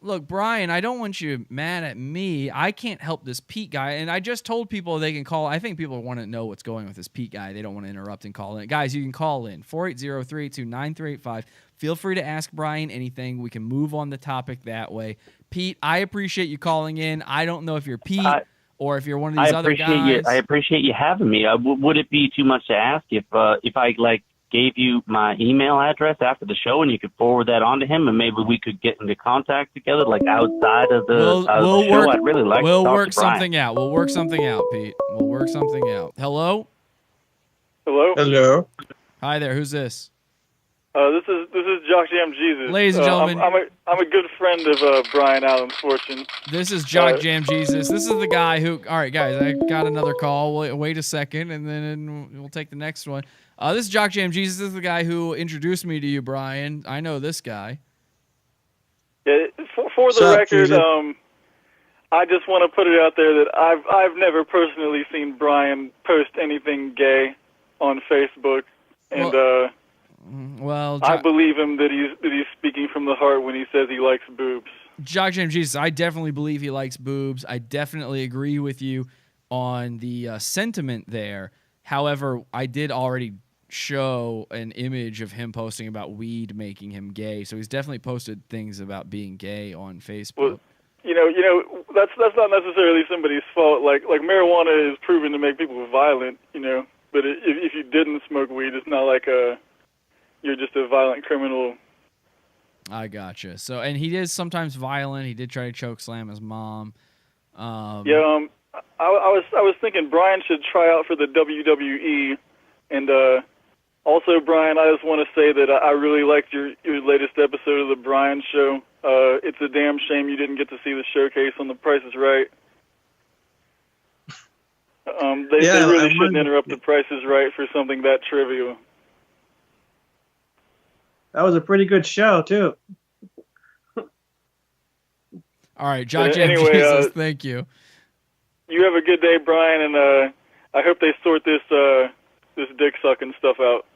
Look, Brian, I don't want you mad at me. I can't help this Pete guy. And I just told people they can call. I think people want to know what's going on with this Pete guy. They don't want to interrupt and call in. Guys, you can call in 480-382-9385. Feel free to ask Brian anything. We can move on the topic that way. Pete, I appreciate you calling in. I don't know if you're Pete or if you're one of these other guys. I appreciate you having me. Would it be too much to ask if I gave you my email address after the show and you could forward that on to him and maybe we could get into contact together outside of the show? I'd really like to talk to Brian. We'll work something out. We'll work something out, Pete. We'll work something out. Hello? Hello? Hello. Hi there. Who's this? This is Jock Jam Jesus. Ladies and gentlemen, I'm a good friend of Brian Allen's Fortune. This is Jock Jam Jesus. This is the guy who. All right, guys, I got another call. Wait a second, and then we'll take the next one. This is Jock Jam Jesus. This is the guy who introduced me to you, Brian. I know this guy. Yeah, for the record, I just want to put it out there that I've never personally seen Brian post anything gay on Facebook, and I believe him that he's speaking from the heart when he says he likes boobs. Jock Jam Jesus, I definitely believe he likes boobs. I definitely agree with you on the sentiment there. However, I did already show an image of him posting about weed making him gay, so he's definitely posted things about being gay on Facebook. Well, you know, that's not necessarily somebody's fault. Like marijuana is proven to make people violent, you know. But if you didn't smoke weed, it's not like you're just a violent criminal. I gotcha. So, and he is sometimes violent. He did try to choke slam his mom. I was thinking Brian should try out for the WWE, and also Brian, I just want to say that I really liked your latest episode of the Brian Show. It's a damn shame you didn't get to see the showcase on The Price is Right. They really shouldn't interrupt The Price is Right for something that trivial. That was a pretty good show, too. All right, Jock Jam Jesus, thank you. You have a good day, Brian, and I hope they sort this dick sucking stuff out.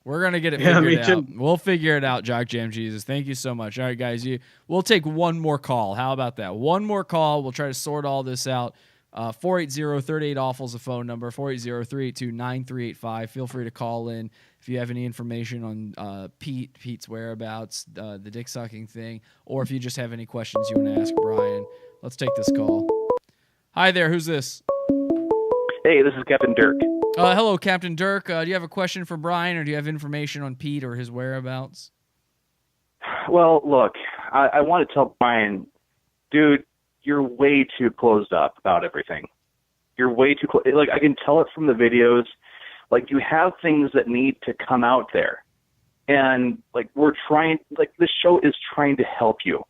We're gonna get it figured out. We'll figure it out, Jock Jam Jesus. Thank you so much. All right, guys, we'll take one more call. How about that? One more call. We'll try to sort all this out. 480-38-AWFUL is the phone number. 480-382-9385. Feel free to call in if you have any information on Pete's whereabouts, the dick sucking thing, or if you just have any questions you want to ask Brian. Let's take this call. Hi there. Who's this? Hey, this is Captain Dirk. Hello, Captain Dirk. Do you have a question for Brian, or do you have information on Pete or his whereabouts? Well, look, I want to tell Brian, dude, you're way too closed up about everything. You're way too like, I can tell it from the videos. Like, you have things that need to come out there. And, like, this show is trying to help you.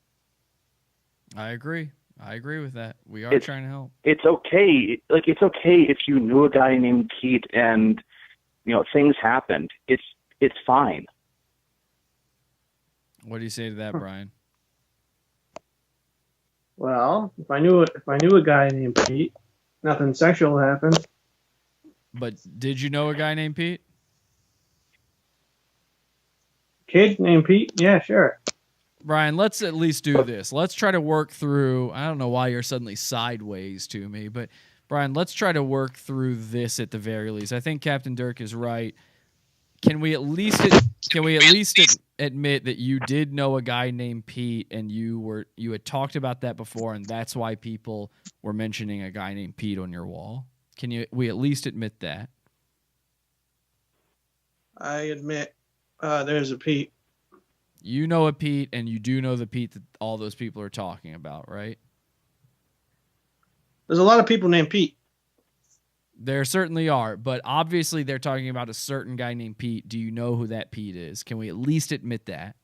I agree. I agree with that. We are trying to help. It's okay. Like, it's okay if you knew a guy named Pete and, you know, things happened. It's fine. What do you say to that, Brian? Well, if I knew a guy named Pete, nothing sexual happened. But did you know a guy named Pete? Kid named Pete? Yeah, sure. Brian, let's at least do this. Let's try to work through. I don't know why you're suddenly sideways to me, but Brian, let's try to work through this at the very least. I think Captain Dirk is right. Can we at least admit that you did know a guy named Pete, and you had talked about that before, and that's why people were mentioning a guy named Pete on your wall? We at least admit that? I admit there's a Pete. You know a Pete, and you do know the Pete that all those people are talking about, right? There's a lot of people named Pete. There certainly are, but obviously they're talking about a certain guy named Pete. Do you know who that Pete is? Can we at least admit that?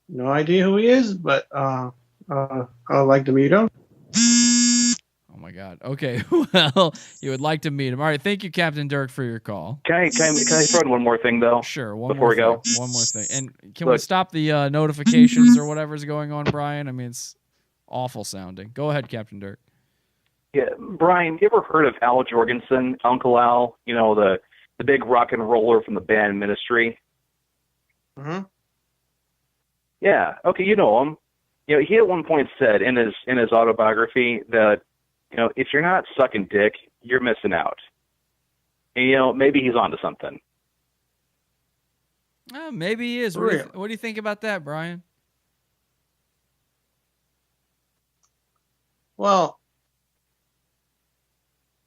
No idea who he is, but I'd like to meet him. Oh my God. Okay, well, you would like to meet him. All right, thank you, Captain Dirk, for your call. Can I throw in one more thing, though? Sure. One more thing. And can we stop the notifications or whatever's going on, Brian? I mean, it's awful sounding. Go ahead, Captain Dirk. Yeah, Brian, you ever heard of Al Jorgensen, Uncle Al? You know, the big rock and roller from the band Ministry? Mm-hmm. Yeah. Okay, you know him. You know, he at one point said in his autobiography that, you know, if you're not sucking dick, you're missing out. And, you know, maybe he's onto something. Maybe he is. What do you think about that, Brian? Well,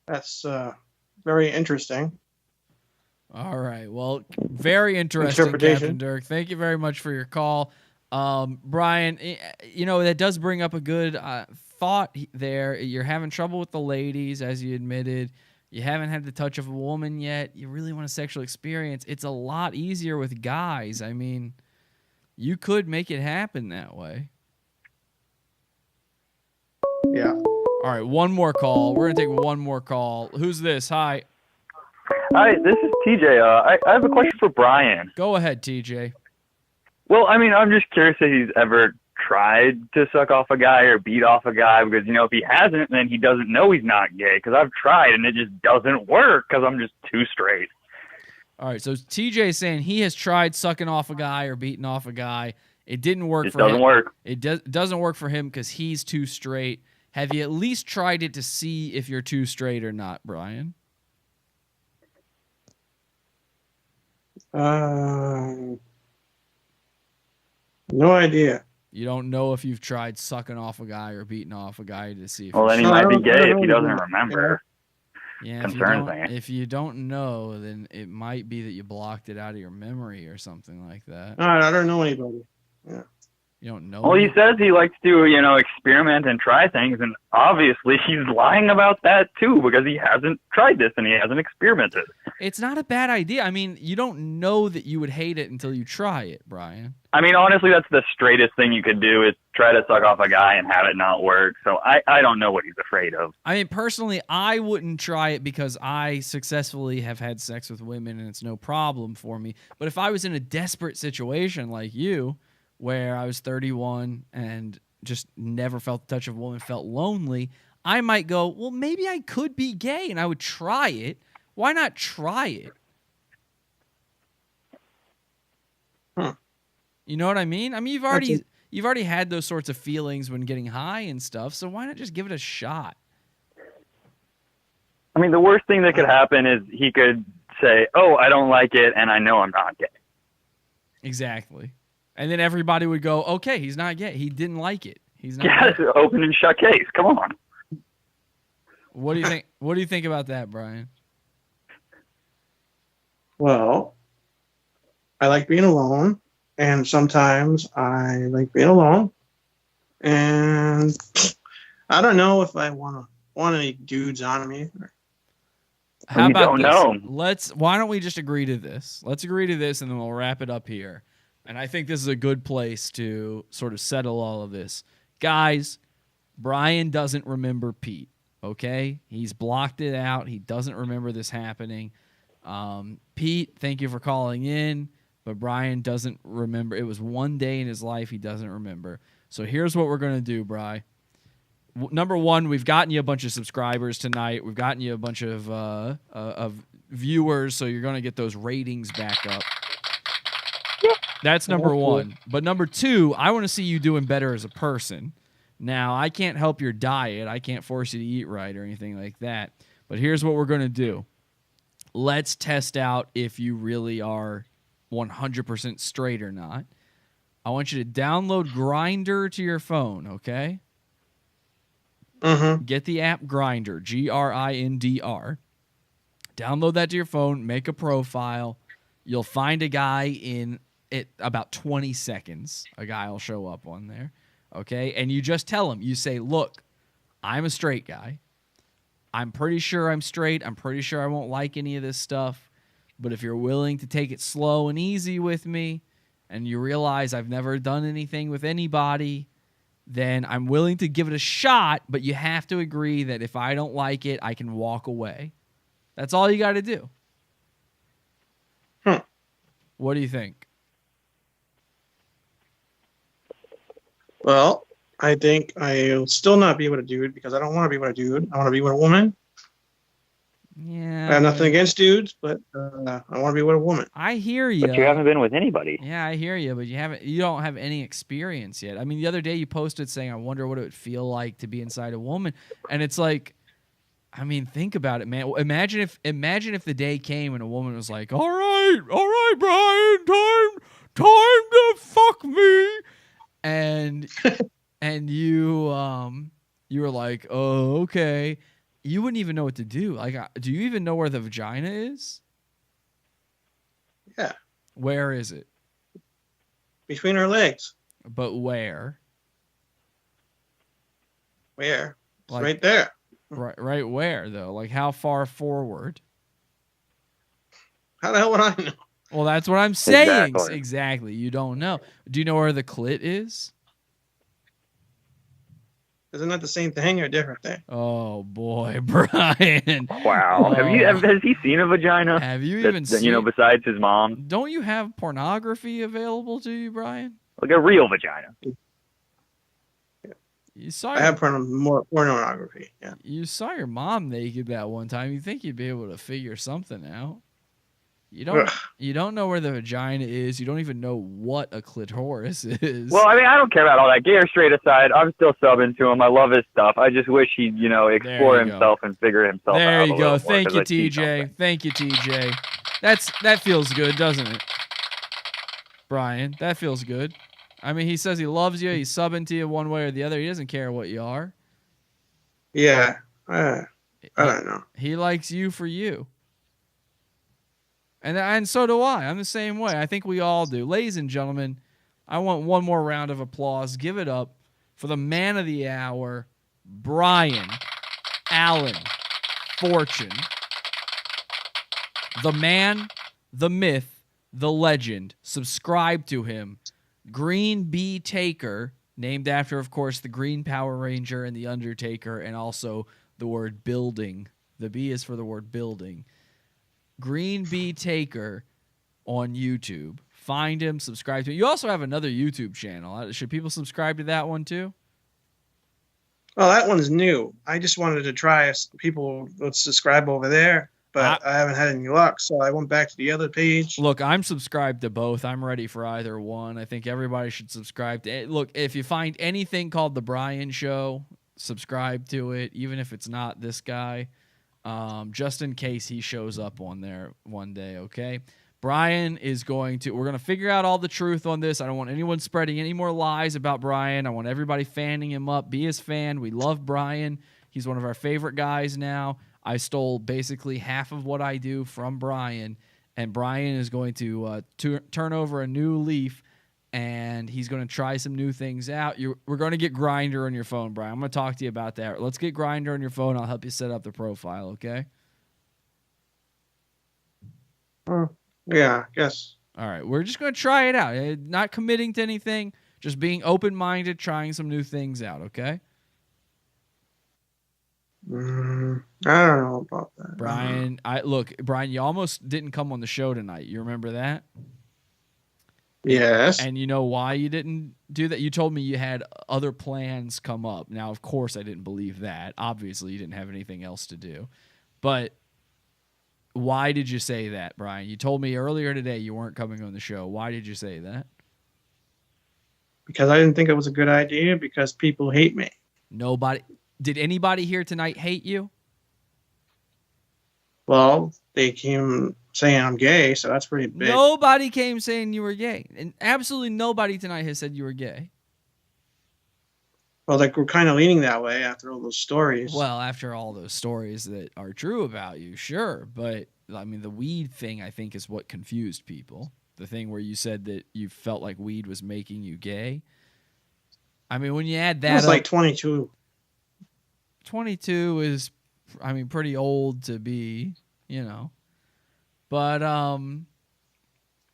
that's very interesting. All right. Well, very interesting, Captain Dirk. Thank you very much for your call. Brian, you know, that does bring up a good thought there. You're having trouble with the ladies, as you admitted. You haven't had the touch of a woman yet. You really want a sexual experience. It's a lot easier with guys. I mean, you could make it happen that way. Yeah. All right, one more call. We're going to take one more call. Who's this? Hi. Hi, this is TJ. I have a question for Brian. Go ahead, TJ. Well, I mean, I'm just curious if he's ever tried to suck off a guy or beat off a guy, because, you know, if he hasn't, then he doesn't know he's not gay, because I've tried and it just doesn't work because I'm just too straight. All right, so TJ is saying he has tried sucking off a guy or beating off a guy. It didn't work for him. It doesn't work. It doesn't work for him because he's too straight. Have you at least tried it to see if you're too straight or not, Brian? No idea. You don't know if you've tried sucking off a guy or beating off a guy to see if. Well, then he might be gay if he doesn't remember. Yeah, if you don't know, then it might be that you blocked it out of your memory or something like that. I don't know anybody. Yeah. You don't know. Well, he says he likes to, you know, experiment and try things, and obviously he's lying about that too, because he hasn't tried this and he hasn't experimented. It's not a bad idea. I mean, you don't know that you would hate it until you try it, Brian. I mean, honestly, that's the straightest thing you could do, is try to suck off a guy and have it not work. So I don't know what he's afraid of. I mean, personally, I wouldn't try it because I successfully have had sex with women and it's no problem for me. But if I was in a desperate situation like you, where I was 31 and just never felt the touch of a woman, felt lonely, I might go, well, maybe I could be gay, and I would try it. Why not try it? You know what I mean? I mean, you've already had those sorts of feelings when getting high and stuff, so why not just give it a shot? I mean, the worst thing that could happen is he could say, oh, I don't like it, and I know I'm not gay. Exactly. And then everybody would go, okay, he's not gay. He didn't like it. He's not gay. Open and shut case. Come on. What do you think? What do you think about that, Brian? Well, I like being alone, and sometimes I like being alone. And I don't know if I want any dudes on me. How about this? Why don't we just agree to this? Let's agree to this, and then we'll wrap it up here. And I think this is a good place to sort of settle all of this. Guys, Brian doesn't remember Pete, okay? He's blocked it out. He doesn't remember this happening. Pete, thank you for calling in, but Brian doesn't remember. It was one day in his life he doesn't remember. So here's what we're going to do, Bri. Number one, we've gotten you a bunch of subscribers tonight. We've gotten you a bunch of viewers, so you're going to get those ratings back up. That's number one. But number two, I want to see you doing better as a person. Now, I can't help your diet. I can't force you to eat right or anything like that. But here's what we're going to do. Let's test out if you really are 100% straight or not. I want you to download Grindr to your phone, okay? Mm-hmm. Get the app Grindr, Grindr. Download that to your phone. Make a profile. You'll find a guy in about 20 seconds. A guy will show up on there, okay? And you just tell him. You say, look, I'm a straight guy. I'm pretty sure I'm straight. I'm pretty sure I won't like any of this stuff. But if you're willing to take it slow and easy with me, and you realize I've never done anything with anybody, then I'm willing to give it a shot, but you have to agree that if I don't like it, I can walk away. That's all you got to do. What do you think? Well, I think I'll still not be with a dude because I don't want to be with a dude. I want to be with a woman. Yeah. I have nothing against dudes, but I want to be with a woman. I hear you. But you haven't been with anybody. Yeah, I hear you, but you don't have any experience yet. I mean, the other day you posted saying, "I wonder what it would feel like to be inside a woman," and it's like, I mean, think about it, man. Imagine if the day came and a woman was like, all right, Brian, time to fuck me," and you were like, "Oh, okay." You wouldn't even know what to do. Like, do you even know where the vagina is? Yeah. Where is it? Between her legs. But where? Where? It's Like- right there. Right where, though? Like, how far forward? How the hell would I know? Well, that's what I'm saying. Exactly. Exactly. You don't know. Do you know where the clit is? Isn't that the same thing or a different thing? Oh, boy, Brian. Wow. Has he seen a vagina? Have you That- even that, seen? you know, besides his mom? Don't you have pornography available to you, Brian? Like a real vagina. You saw I have pornography. Yeah. you saw your mom naked that one time. You think you'd be able to figure something out. Ugh. You don't know where the vagina is. You don't even know what a clitoris is. Well, I mean, I don't care about all that. Gay or straight aside, I'm still subbing to him. I love his stuff. I just wish he'd, explore you go. himself and figure himself out. There a you little go. more, Thank 'cause you, I see TJ. something. Thank you, TJ. That feels good, doesn't it? Brian, that feels good. I mean, he says he loves you. He's subbing to you one way or the other. He doesn't care what you are. Yeah. I don't know. He likes you for you. And so do I. I'm the same way. I think we all do. Ladies and gentlemen, I want one more round of applause. Give it up for the man of the hour, Brian Allen Fortune. The man, the myth, the legend. Subscribe to him. Green Bee Taker, named after, of course, the Green Power Ranger and the Undertaker, and also the word building. The B is for the word building. Green Bee Taker on YouTube. Find him, subscribe to him. You also have another YouTube channel. Should people subscribe to that one too? Oh, that one's new. I just wanted to try if people would subscribe over there, but I haven't had any luck, so I went back to the other page. Look, I'm subscribed to both. I'm ready for either one. I think everybody should subscribe to it. Look, if you find anything called The Brian Show, subscribe to it, even if it's not this guy. Just in case he shows up on there one day, okay? Brian is we're going to figure out all the truth on this. I don't want anyone spreading any more lies about Brian. I want everybody fanning him up. Be his fan. We love Brian. He's one of our favorite guys now. I stole basically half of what I do from Brian, and Brian is going to turn over a new leaf, and he's going to try some new things out. We're going to get Grindr on your phone, Brian. I'm going to talk to you about that. Let's get Grindr on your phone. I'll help you set up the profile, okay? Yeah, I guess. All right. We're just going to try it out. Not committing to anything, just being open-minded, trying some new things out, okay? I don't know about that. Brian, Brian, you almost didn't come on the show tonight. You remember that? Yes. And you know why you didn't do that? You told me you had other plans come up. Now, of course, I didn't believe that. Obviously, you didn't have anything else to do. But why did you say that, Brian? You told me earlier today you weren't coming on the show. Why did you say that? Because I didn't think it was a good idea because people hate me. Did anybody here tonight hate you? Well, they came saying I'm gay, so that's pretty big. Nobody came saying you were gay. And absolutely nobody tonight has said you were gay. Well, like we're kind of leaning that way after all those stories. Well, after all those stories that are true about you, sure. But, I mean, the weed thing, I think, is what confused people. The thing where you said that you felt like weed was making you gay. I mean, when you add that it was up, like 22. 22 is, I mean, pretty old to be, But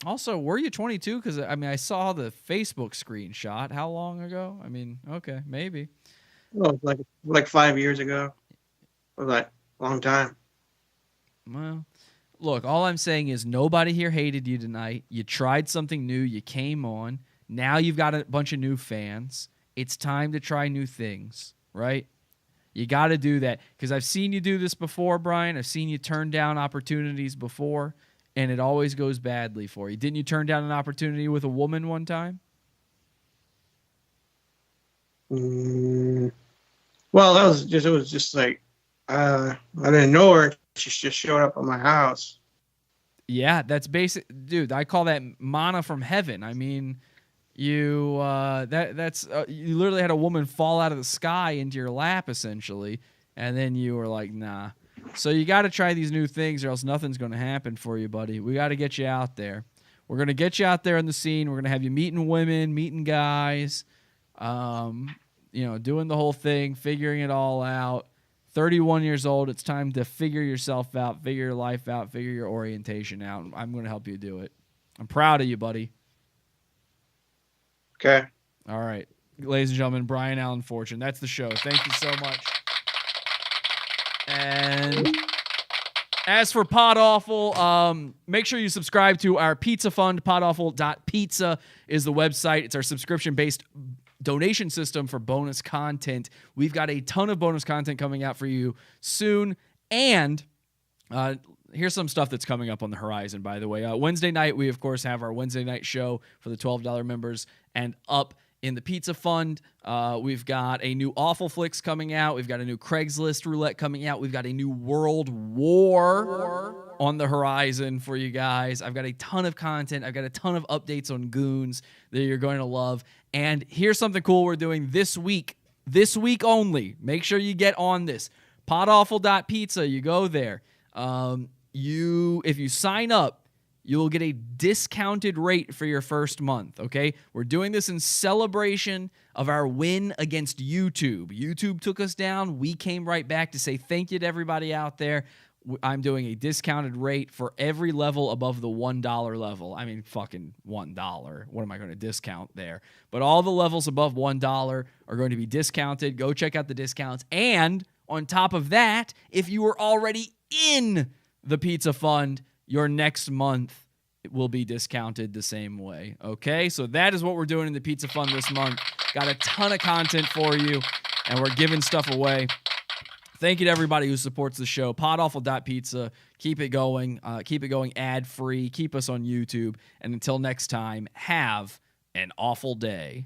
also, were you 22? Because, I mean, I saw the Facebook screenshot. How long ago? I mean, okay, maybe. Well, like 5 years ago. It was like a long time. Well, look, all I'm saying is nobody here hated you tonight. You tried something new. You came on. Now you've got a bunch of new fans. It's time to try new things, right? You got to do that because I've seen you do this before, Brian. I've seen you turn down opportunities before, and it always goes badly for you. Didn't you turn down an opportunity with a woman one time? Well, it was just like, I didn't know her. She just showed up at my house. Yeah, that's basic. Dude, I call that manna from heaven. I mean, you you literally had a woman fall out of the sky into your lap, essentially, and then you were like, nah. So you got to try these new things or else nothing's going to happen for you, buddy. We got to get you out there. We're going to get you out there in the scene. We're going to have you meeting women, meeting guys, doing the whole thing, figuring it all out. 31 years old, it's time to figure yourself out, figure your life out, figure your orientation out. I'm going to help you do it. I'm proud of you, buddy. Okay. All right. Ladies and gentlemen, Brian Allen Fortune. That's the show. Thank you so much. And as for Pod Awful, make sure you subscribe to our pizza fund. Podawful.pizza is the website. It's our subscription-based donation system for bonus content. We've got a ton of bonus content coming out for you soon. And here's some stuff that's coming up on the horizon, by the way. Wednesday night, we, of course, have our Wednesday night show for the $12 members and up in the Pizza Fund. We've got a new Awful Flicks coming out. We've got a new Craigslist roulette coming out. We've got a new World War on the horizon for you guys. I've got a ton of content. I've got a ton of updates on Goons that you're going to love. And here's something cool we're doing this week only. Make sure you get on this. Podawful.pizza. You go there. If you sign up, you will get a discounted rate for your first month, okay? We're doing this in celebration of our win against YouTube. YouTube took us down. We came right back to say thank you to everybody out there. I'm doing a discounted rate for every level above the $1 level. I mean, fucking $1. What am I going to discount there? But all the levels above $1 are going to be discounted. Go check out the discounts. And on top of that, if you were already in the Pizza Fund, your next month will be discounted the same way, okay? So that is what we're doing in the Pizza Fund this month. Got a ton of content for you, and we're giving stuff away. Thank you to everybody who supports the show. Podawful.pizza. Keep it going. Keep it going ad-free. Keep us on YouTube. And until next time, have an awful day.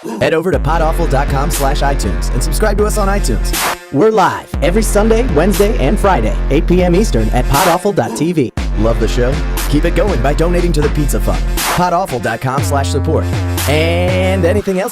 Head over to podawful.com/iTunes and subscribe to us on iTunes. We're live every Sunday, Wednesday, and Friday, 8 p.m. Eastern at podawful.tv. Love the show? Keep it going by donating to the Pizza Fund. podawful.com/support. And anything else